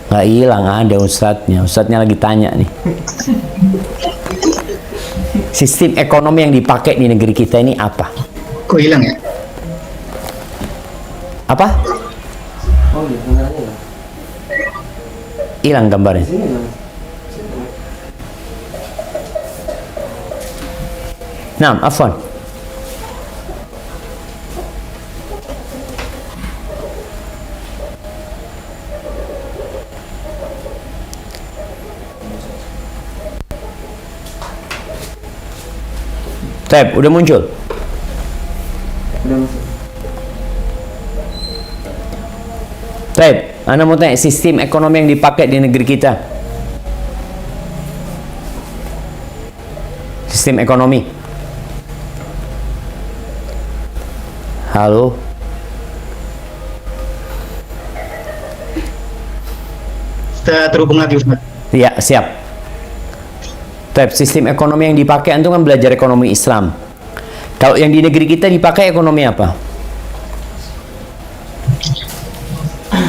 Nggak hilang, ada ustadznya. Ustadznya lagi tanya nih. Sistem ekonomi yang dipakai di negeri kita ini apa? Kok hilang ya? Apa? Oh iya, benarnya ya. Hilang gambarnya. Sini dong. Nah, afwan. Tab, udah muncul. Udah masuk. Tab, Anda mau tanya sistem ekonomi yang dipakai di negeri kita. Sistem ekonomi. Halo. Kita terhubung lagi Ustaz. Ya, siap. Tab, sistem ekonomi yang dipakai, antum kan belajar ekonomi Islam. Kalau yang di negeri kita dipakai ekonomi apa?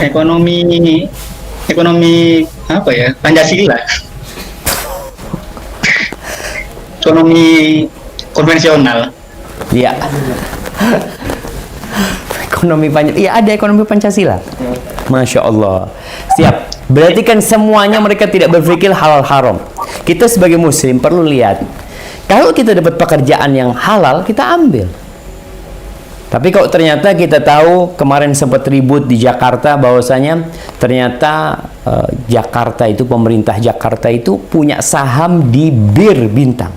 Ekonomi apa ya? Pancasila. Ekonomi konvensional. Ya. Ekonomi Pancasila. Iya, ada ekonomi Pancasila. Masya Allah. Siap. Berarti kan semuanya mereka tidak berpikir halal haram. Kita sebagai muslim perlu lihat. Kalau kita dapat pekerjaan yang halal, kita ambil. Tapi kalau ternyata kita tahu kemarin sempat ribut di Jakarta bahwasanya ternyata Jakarta itu, pemerintah Jakarta itu punya saham di Bir Bintang.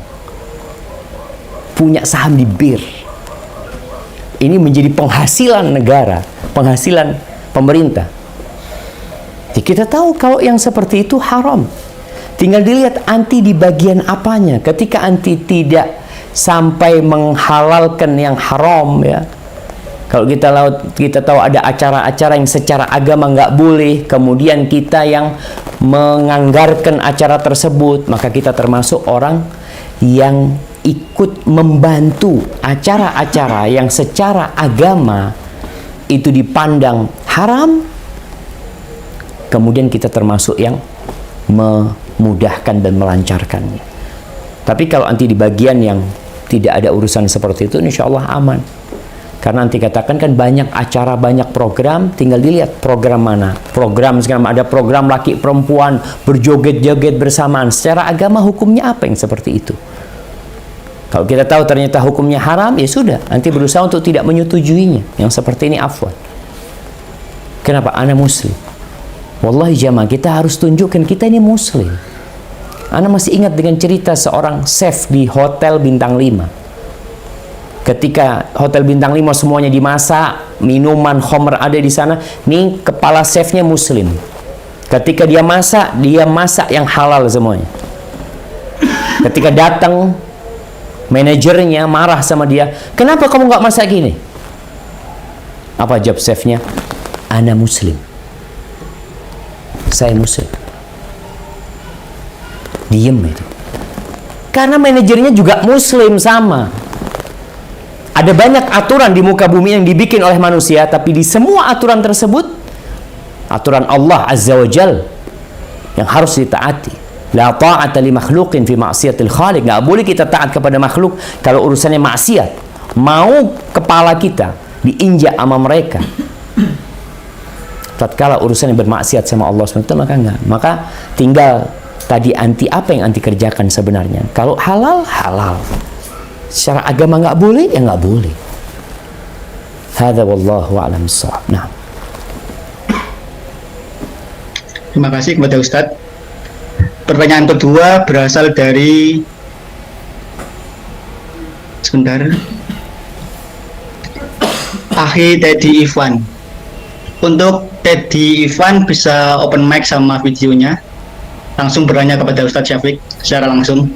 Punya saham di Bir. Ini menjadi penghasilan negara, penghasilan pemerintah. Jadi kita tahu kalau yang seperti itu haram. Tinggal dilihat anti di bagian apanya. Ketika anti tidak sampai menghalalkan yang haram, ya. Kalau kita tahu ada acara-acara yang secara agama nggak boleh, kemudian kita yang menganggarkan acara tersebut, maka kita termasuk orang yang ikut membantu acara-acara yang secara agama itu dipandang haram, kemudian kita termasuk yang memudahkan dan melancarkannya. Tapi kalau nanti di bagian yang tidak ada urusan seperti itu, insya Allah aman. Karena nanti katakan kan banyak acara, banyak program, tinggal dilihat program mana. Program sekarang ada program laki perempuan berjoget-joget bersamaan. Secara agama hukumnya apa yang seperti itu? Kalau kita tahu ternyata hukumnya haram, ya sudah. Nanti berusaha untuk tidak menyetujuinya. Yang seperti ini afwan. Kenapa? Ana muslim. Wallahi jamaah, kita harus tunjukkan kita ini muslim. Ana masih ingat dengan cerita seorang chef di hotel bintang 5. Ketika hotel bintang 5 semuanya dimasak, minuman, khamr ada di sana, nih kepala chefnya muslim. Ketika dia masak yang halal semuanya. Ketika datang manajernya marah sama dia, kenapa kamu nggak masak gini? Apa jawab chefnya? Ana muslim. Saya muslim. Diem itu. Karena manajernya juga muslim sama. Ada banyak aturan di muka bumi yang dibikin oleh manusia, tapi di semua aturan tersebut, aturan Allah Azza wa Jal yang harus ditaati. La ta'ata li makhluqin fi ma'siyatil khaliq. Nggak boleh kita taat kepada makhluk kalau urusannya maksiat. Mau kepala kita diinjak sama mereka. Tatkala urusannya bermaksiat sama Allah SWT, maka enggak. Maka tinggal tadi anti apa yang anti kerjakan sebenarnya. Kalau halal, halal. Secara agama nggak boleh, ya nggak boleh. Hadza wallahu a'lam bissawab. Nah. Terima kasih kepada Ustadz. Pertanyaan kedua berasal dari sebentar. Akhi Teddy Ivan. Untuk Teddy Ivan bisa open mic sama videonya. Langsung bertanya kepada Ustadz Syafiq secara langsung.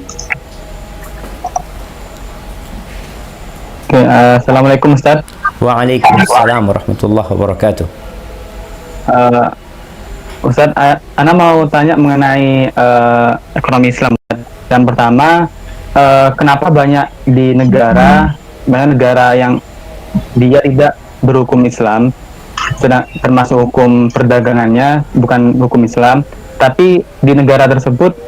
Assalamualaikum Ustaz. Waalaikumsalam warahmatullahi wabarakatuh. Ustadz, Ana mau tanya mengenai ekonomi Islam. Dan pertama, kenapa banyak negara yang dia tidak berhukum Islam, termasuk hukum perdagangannya bukan hukum Islam, tapi di negara tersebut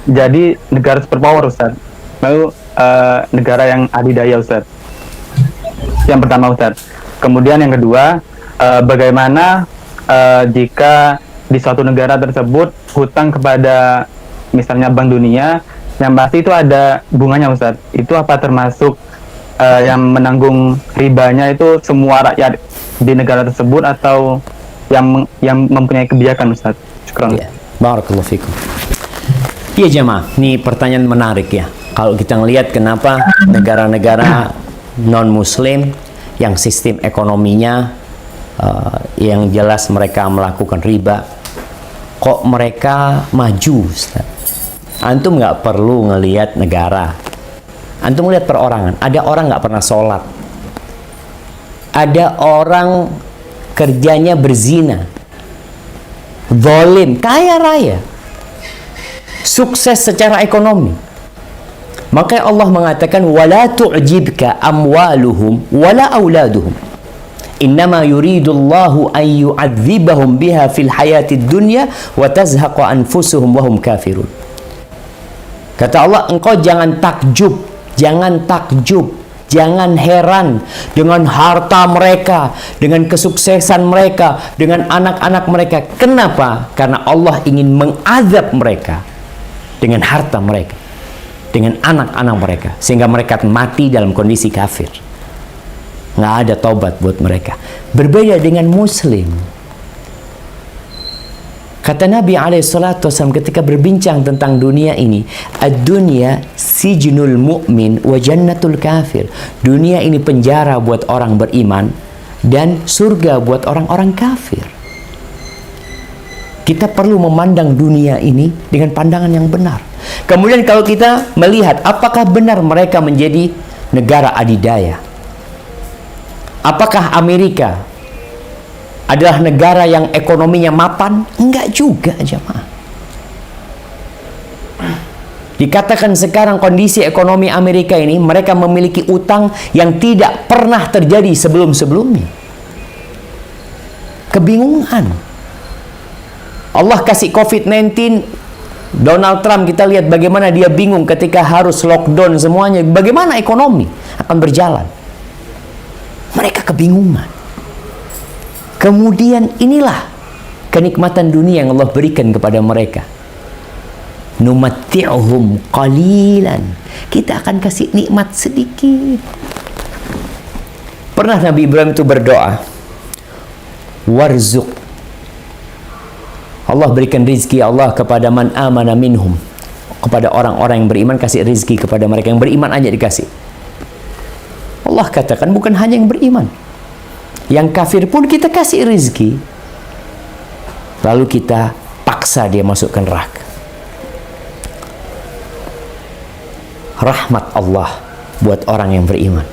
jadi negara superpower, Ustadz. Lalu negara yang adidaya, Ustadz. Yang pertama, Ustadz. Kemudian yang kedua, bagaimana jika di suatu negara tersebut hutang kepada misalnya Bank Dunia, yang pasti itu ada bunganya, Ustadz. Itu apa termasuk yang menanggung ribanya itu semua rakyat di negara tersebut atau yang mempunyai kebijakan, Ustadz? Syukran. Ya, barakallahu fikum. Iya jemaah, ini pertanyaan menarik ya. Kalau kita ngelihat kenapa negara-negara non-Muslim yang sistem ekonominya yang jelas mereka melakukan riba, kok mereka maju, Ustaz? Antum nggak perlu ngelihat negara, antum lihat perorangan. Ada orang nggak pernah sholat, ada orang kerjanya berzina, zalim, kaya raya, sukses secara ekonomi. Maka Allah mengatakan wala tu'jibka amwaluhum wala auladuhum. Innama yuridullahu an yu'adzibahum biha fil hayatid dunya wa tazhaqa anfusuhum wa hum kafirun. Kata Allah, engkau jangan takjub, jangan heran dengan harta mereka, dengan kesuksesan mereka, dengan anak-anak mereka. Kenapa? Karena Allah ingin mengazab mereka dengan harta mereka, dengan anak-anak mereka, sehingga mereka mati dalam kondisi kafir. Nggak ada taubat buat mereka. Berbeda dengan Muslim. Kata Nabi SAW ketika berbincang tentang dunia ini, ad-dunya sijnul mu'min wa jannatul kafir. Dunia ini penjara buat orang beriman dan surga buat orang-orang kafir. Kita perlu memandang dunia ini dengan pandangan yang benar. Kemudian kalau kita melihat apakah benar mereka menjadi negara adidaya, apakah Amerika adalah negara yang ekonominya mapan? Enggak juga, jemaah. Dikatakan sekarang kondisi ekonomi Amerika ini, mereka memiliki utang yang tidak pernah terjadi sebelum-sebelumnya. Kebingungan. Allah kasih COVID-19, Donald Trump kita lihat bagaimana dia bingung ketika harus lockdown semuanya. Bagaimana ekonomi akan berjalan? Mereka kebingungan. Kemudian inilah kenikmatan dunia yang Allah berikan kepada mereka. Numatti'uhum qalilan. Kita akan kasih nikmat sedikit. Pernah Nabi Ibrahim itu berdoa, warzuq, Allah berikan rizki Allah kepada man amana minhum, kepada orang-orang yang beriman, kasih rizki kepada mereka. Yang beriman aja dikasih. Allah katakan bukan hanya yang beriman, yang kafir pun kita kasih rizki. Lalu kita paksa dia masuk ke neraka. Rahmat Allah buat orang yang beriman.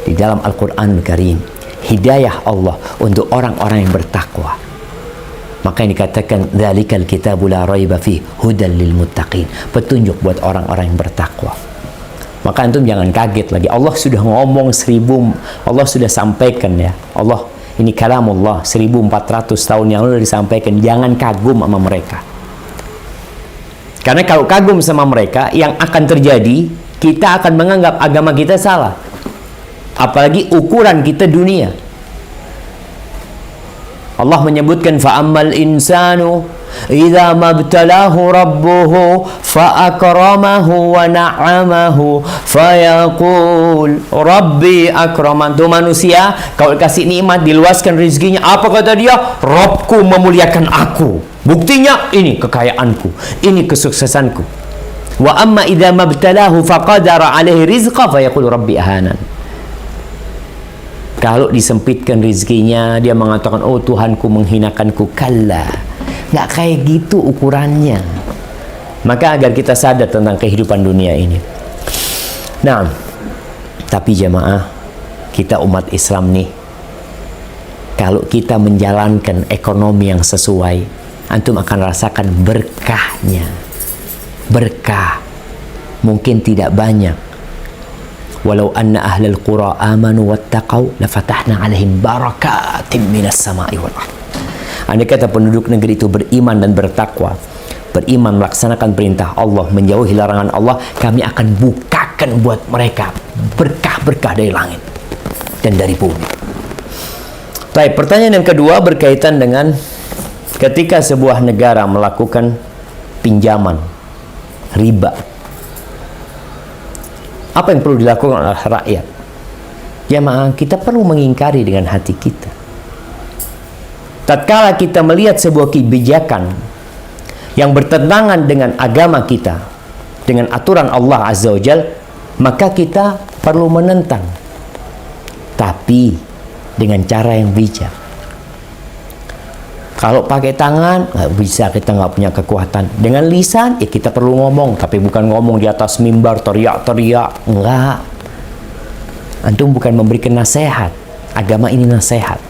Di dalam Al-Quranul Karim, hidayah Allah untuk orang-orang yang bertakwa. Maka yang dikatakan dzalikal kitabu la raiba fi hudal lil muttaqin, petunjuk buat orang-orang yang bertakwa. Maka antum jangan kaget lagi. Allah sudah ngomong Allah sudah sampaikan ya. Allah, ini kalamullah 1400 tahun yang lalu disampaikan. Jangan kagum sama mereka. Karena kalau kagum sama mereka, yang akan terjadi, kita akan menganggap agama kita salah. Apalagi ukuran kita dunia. Allah menyebutkan fa'ammal insanu idza mabtalahu rabbuhu fa'akramahu wa na'amahu fayaqul rabbi akraman. Tuh manusia kalau kasih nikmat, diluaskan rezekinya, apa kata dia? Rabbku memuliakan aku. Buktinya ini kekayaanku, ini kesuksesanku. Wa amma idza mabtalahu faqadara alaihi rizqa fayaqul rabbi ahanan. Kalau disempitkan rezekinya, dia mengatakan, oh Tuhanku menghinakanku. Kalla, nggak kayak gitu ukurannya. Maka agar kita sadar tentang kehidupan dunia ini. Nah, tapi jemaah, kita umat Islam nih, Kalau kita menjalankan ekonomi yang sesuai, antum akan rasakan berkahnya. Berkah mungkin tidak banyak. Walau anna ahlal qura amanu wattaqau lafatahna alaihim barakatim minas sama'i wal ardh. Andai kata penduduk negeri itu beriman dan bertakwa, beriman melaksanakan perintah Allah, menjauhi larangan Allah, kami akan bukakan buat mereka berkah-berkah dari langit dan dari bumi. Baik, pertanyaan yang kedua berkaitan dengan ketika sebuah negara melakukan pinjaman riba, apa yang perlu dilakukan oleh rakyat? Jamaah, kita perlu mengingkari dengan hati kita. Tatkala kita melihat sebuah kebijakan yang bertentangan dengan agama kita, dengan aturan Allah Azza wa Jal, maka kita perlu menentang, tapi dengan cara yang bijak. Kalau pakai tangan nggak bisa, kita nggak punya kekuatan. Dengan lisan ya kita perlu ngomong, tapi bukan ngomong di atas mimbar teriak-teriak, enggak. Antum bukan memberikan nasihat. Agama ini nasihat.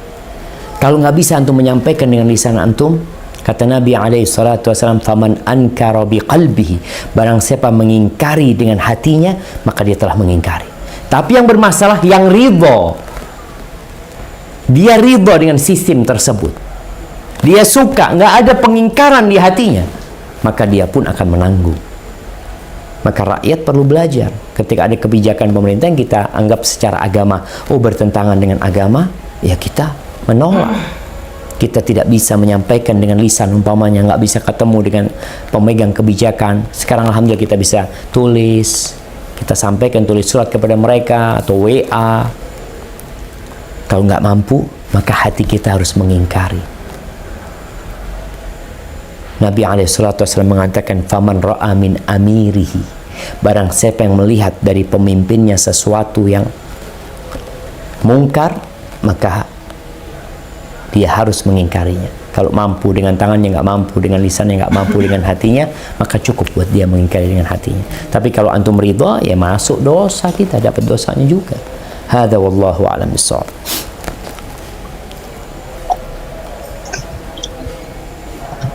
Kalau nggak bisa antum menyampaikan dengan lisan antum, kata Nabi SAW, faman ankara biqalbihi, barang siapa mengingkari dengan hatinya, maka dia telah mengingkari. Tapi yang bermasalah yang ridho. Dia ridho dengan sistem tersebut, dia suka, nggak ada pengingkaran di hatinya, maka dia pun akan menanggung. Maka rakyat perlu belajar ketika ada kebijakan pemerintah yang kita anggap secara agama, bertentangan dengan agama, ya kita menolak. Kita tidak bisa menyampaikan dengan lisan, umpamanya nggak bisa ketemu dengan pemegang kebijakan. Sekarang alhamdulillah kita bisa tulis, kita sampaikan, tulis surat kepada mereka atau WA. Kalau nggak mampu, maka hati kita harus mengingkari. Nabi SAW mengatakan, faman ra'a min amirihi, barang siapa yang melihat dari pemimpinnya sesuatu yang mungkar, maka dia harus mengingkarinya. Kalau mampu dengan tangannya, nggak mampu dengan lisannya, nggak mampu dengan hatinya, maka cukup buat dia mengingkari dengan hatinya. Tapi kalau antum ridha, ya masuk dosa, kita dapat dosanya juga. Hada wallahu a'lam bishawab.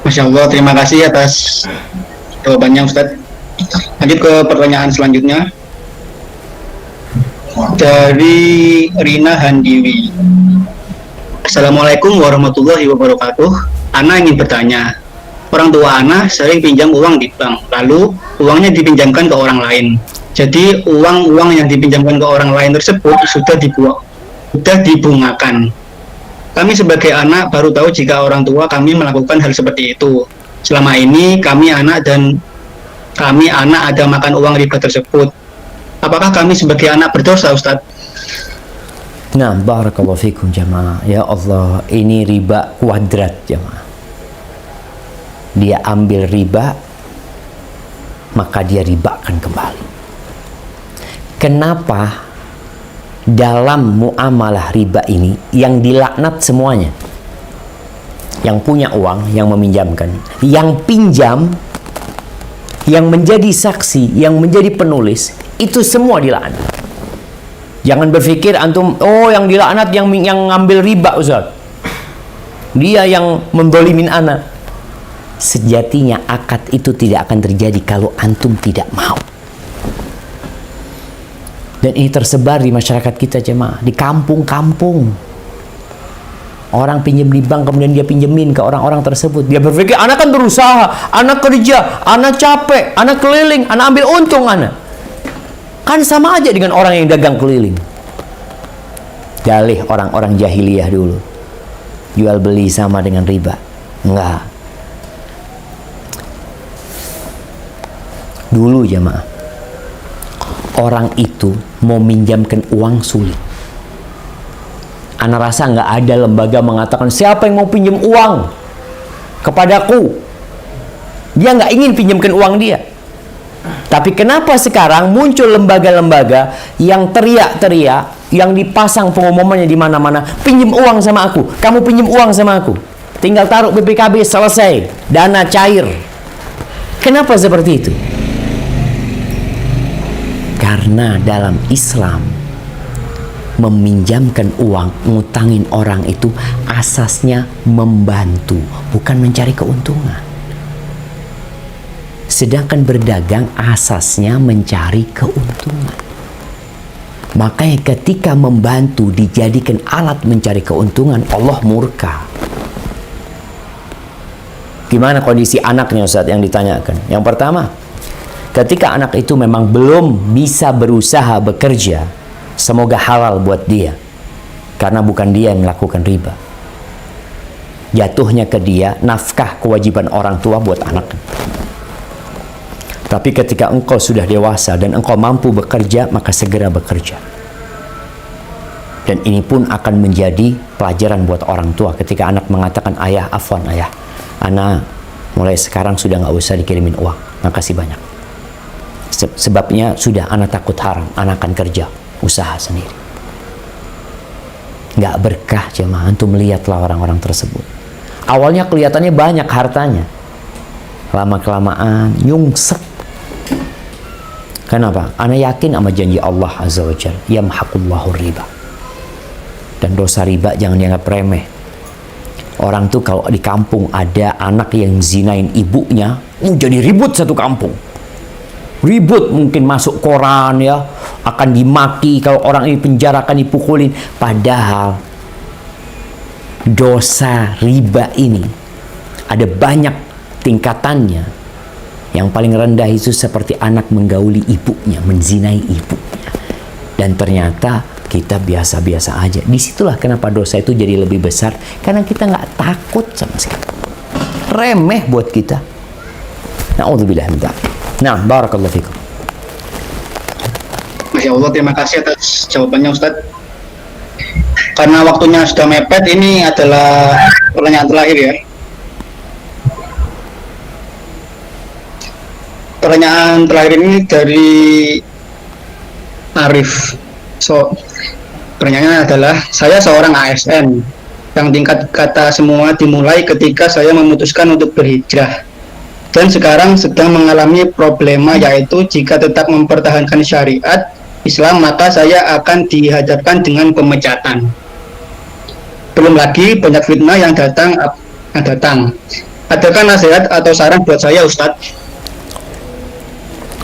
Masya Allah, terima kasih atas jawabannya Ustadz. Lanjut ke pertanyaan selanjutnya dari Rina Handiwi. Assalamualaikum warahmatullahi wabarakatuh. Ana ingin bertanya, orang tua Ana sering pinjam uang di bank, lalu uangnya dipinjamkan ke orang lain. Jadi uang yang dipinjamkan ke orang lain tersebut sudah dibungakan. Kami sebagai anak baru tahu jika orang tua kami melakukan hal seperti itu. Selama ini kami anak ada makan uang riba tersebut. Apakah kami sebagai anak berdosa, Ustadz? Nah, barakallahu fikum jamaah. Ya Allah, ini riba kuadrat jamaah. Dia ambil riba, maka dia ribakan kembali. Kenapa dalam muamalah riba ini yang dilaknat semuanya? Yang punya uang, yang meminjamkan, yang pinjam, yang menjadi saksi, yang menjadi penulis, itu semua dilaknat. Jangan berpikir antum, yang dilaknat yang ngambil riba, Ustaz. Dia yang mendolimin anak. Sejatinya akad itu tidak akan terjadi kalau antum tidak mau. Dan ini tersebar di masyarakat kita jemaah, di kampung-kampung. Orang pinjam di bank, kemudian dia pinjemin ke orang-orang tersebut. Dia berpikir, anak kan berusaha, anak kerja, anak capek, anak keliling, anak ambil untung anak. Kan sama aja dengan orang yang dagang keliling. Dalih orang-orang jahiliyah dulu. Jual beli sama dengan riba. Enggak. Dulu jemaah, orang itu mau minjamkan uang sulit. Ana rasa nggak ada lembaga mengatakan siapa yang mau pinjam uang kepadaku. Dia nggak ingin pinjamkan uang dia. Tapi kenapa sekarang muncul lembaga-lembaga yang teriak-teriak, yang dipasang pengumumannya di mana-mana, pinjam uang sama aku, kamu pinjam uang sama aku, tinggal taruh BPKB selesai, dana cair. Kenapa seperti itu? Karena dalam Islam meminjamkan uang, ngutangin orang itu asasnya membantu, bukan mencari keuntungan. Sedangkan berdagang asasnya mencari keuntungan. Makanya ketika membantu dijadikan alat mencari keuntungan, Allah murka. Gimana kondisi anaknya Ustaz yang ditanyakan? Yang pertama, ketika anak itu memang belum bisa berusaha bekerja, semoga halal buat dia, karena bukan dia yang melakukan riba. Jatuhnya ke dia nafkah kewajiban orang tua buat anak. Tapi ketika engkau sudah dewasa dan engkau mampu bekerja, maka segera bekerja. Dan ini pun akan menjadi pelajaran buat orang tua ketika anak mengatakan, ayah, afwan ayah, anak mulai sekarang sudah nggak usah dikirimin uang, makasih banyak. Sebabnya sudah anak takut haram, anak akan kerja, usaha sendiri. Nggak berkah jemaah, antum melihatlah orang-orang tersebut. Awalnya kelihatannya banyak hartanya, lama-kelamaan nyungsep. Kenapa? Ana yakin sama janji Allah Azza wa Jalla, yamhaqullahu riba. Dan dosa riba jangan dianggap remeh. Orang tuh kalau di kampung ada anak yang zinain ibunya, jadi ribut satu kampung. Ribut, mungkin masuk koran ya, akan dimaki, kalau orang ini penjara akan dipukulin. Padahal dosa riba ini ada banyak tingkatannya. Yang paling rendah itu seperti anak menggauli ibunya, menzinai ibunya. Dan ternyata kita biasa-biasa aja. Disitulah kenapa dosa itu jadi lebih besar. Karena kita nggak takut sama sekali. Remeh buat kita. Na'udzubillah min dzalik. Nah, barakallahu fikum. Masya Allah, terima kasih atas jawabannya Ustadz. Karena waktunya sudah mepet, ini adalah pertanyaan terakhir ya. Pertanyaan terakhir ini dari Arif. Pertanyaannya adalah, saya seorang ASN yang tingkat kata semua dimulai ketika saya memutuskan untuk berhijrah. Dan sekarang sedang mengalami problema, yaitu jika tetap mempertahankan syariat Islam, maka saya akan dihadapkan dengan pemecatan. Belum lagi banyak fitnah yang datang. Adakah nasihat atau saran buat saya Ustadz?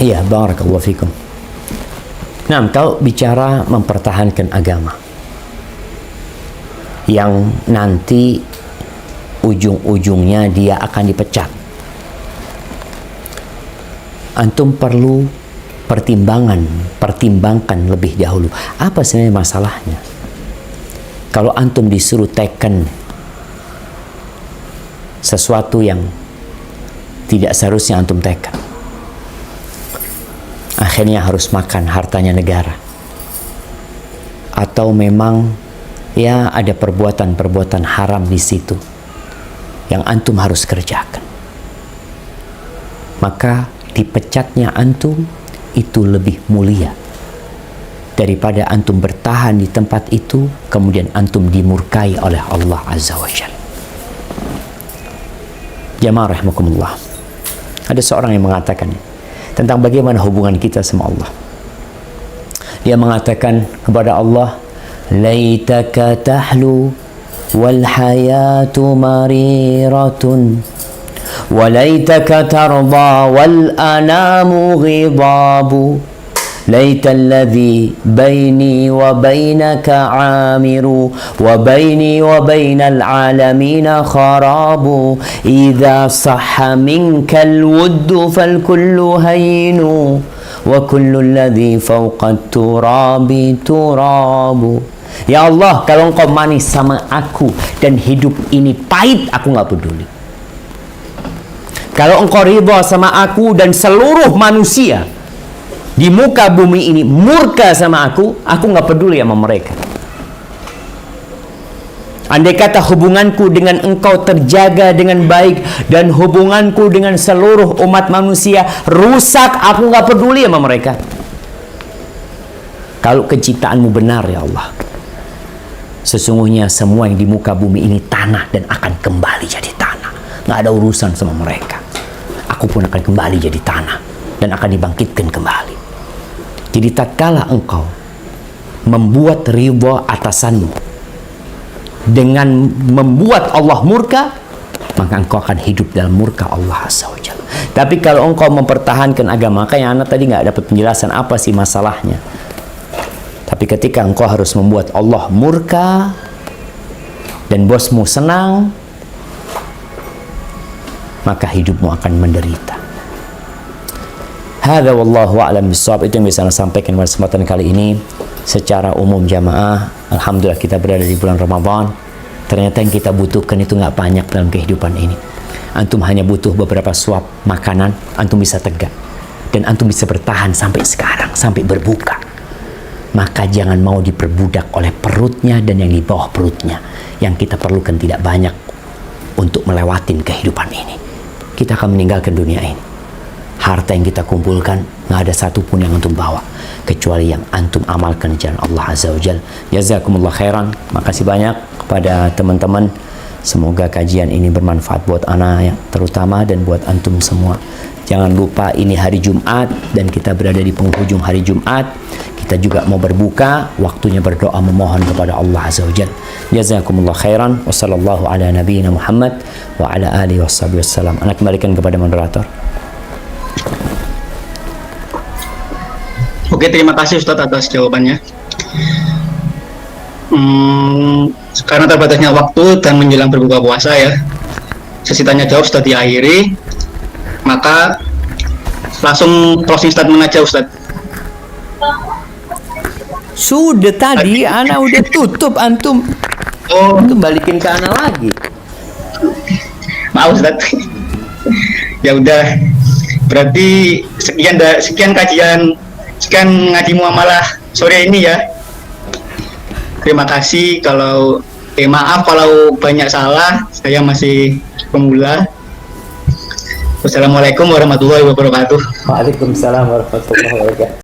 Iya, barakallahu fikum. Nah, kalau bicara mempertahankan agama yang nanti ujung-ujungnya dia akan dipecat, antum perlu pertimbangkan lebih dahulu apa sebenarnya masalahnya. Kalau antum disuruh teken sesuatu yang tidak seharusnya antum teken, akhirnya harus makan hartanya negara, atau memang ya ada perbuatan-perbuatan haram di situ yang antum harus kerjakan, maka dipecatnya antum itu lebih mulia daripada antum bertahan di tempat itu kemudian antum dimurkai oleh Allah Azza wa Jalla. Jamaah rahimakumullah, ada seorang yang mengatakan tentang bagaimana hubungan kita sama Allah. Dia mengatakan kepada Allah, laitaka tahlu wal hayatu mariratun walaitaka tarda wal anamu ghidabu laita alladhi baini wa bainaka amiru wa baini wa bainal alamina kharabu idza sahha minka alwuddu fal kullu hayinu wa kullu alladhi fawqa turabi turabu. Ya Allah, kalau engkau manis sama aku dan hidup ini pahit, aku nggak peduli. Kalau engkau ridha sama aku dan seluruh manusia di muka bumi ini murka sama aku nggak peduli sama mereka. Andai kata hubunganku dengan engkau terjaga dengan baik dan hubunganku dengan seluruh umat manusia rusak, aku nggak peduli sama mereka. Kalau kenciptaanmu benar ya Allah, sesungguhnya semua yang di muka bumi ini tanah dan akan kembali jadi tanah. Nggak ada urusan sama mereka. Aku pun akan kembali jadi tanah dan akan dibangkitkan kembali. Jadi tatkala engkau membuat ridha atasanmu. Dengan membuat Allah murka, maka engkau akan hidup dalam murka Allah Azza wa Jalla. Tapi kalau engkau mempertahankan agama, makanya anak tadi nggak dapat penjelasan apa sih masalahnya. Tapi ketika engkau harus membuat Allah murka dan bosmu senang, maka hidupmu akan menderita. Hadza wallahu a'lam bissawab. Itu yang bisa saya sampaikan pada kesempatan kali ini. Secara umum jamaah, alhamdulillah kita berada di bulan Ramadan. Ternyata yang kita butuhkan itu nggak banyak dalam kehidupan ini. Antum hanya butuh beberapa suap makanan, antum bisa tegak. Dan antum bisa bertahan sampai sekarang, sampai berbuka. Maka jangan mau diperbudak oleh perutnya dan yang di bawah perutnya. Yang kita perlukan tidak banyak untuk melewatin kehidupan ini. Kita akan meninggalkan dunia ini. Harta yang kita kumpulkan nggak ada satupun yang antum bawa kecuali yang antum amalkan di jalan Allah Azza wa Jalla. Jazakumullah khairan. Makasih banyak kepada teman-teman. Semoga kajian ini bermanfaat buat ana ya, terutama dan buat antum semua. Jangan lupa ini hari Jumat dan kita berada di penghujung hari Jumat. Kita juga mau berbuka, waktunya berdoa memohon kepada Allah Azza wa Jalla. Jazakumullah khairan. Wassallallahu ala nabiyyina Muhammad wa ala alihi wassalam. Ana kembalikan kepada moderator. Oke, terima kasih Ustadz atas jawabannya. Karena terbatasnya waktu dan menjelang berbuka puasa ya, sesi tanya jawab sudah diakhiri, maka langsung closing statement aja Ustadz. Sudah tadi, ana udah tutup antum. Oh, Antum balikin ke ana lagi. maaf Ustadz. Ya udah, berarti sekian kajian, sekian ngaji muamalah sore ini ya. Terima kasih. Maaf kalau banyak salah, saya masih pemula. Wassalamualaikum warahmatullahi wabarakatuh. Waalaikumsalam warahmatullahi wabarakatuh.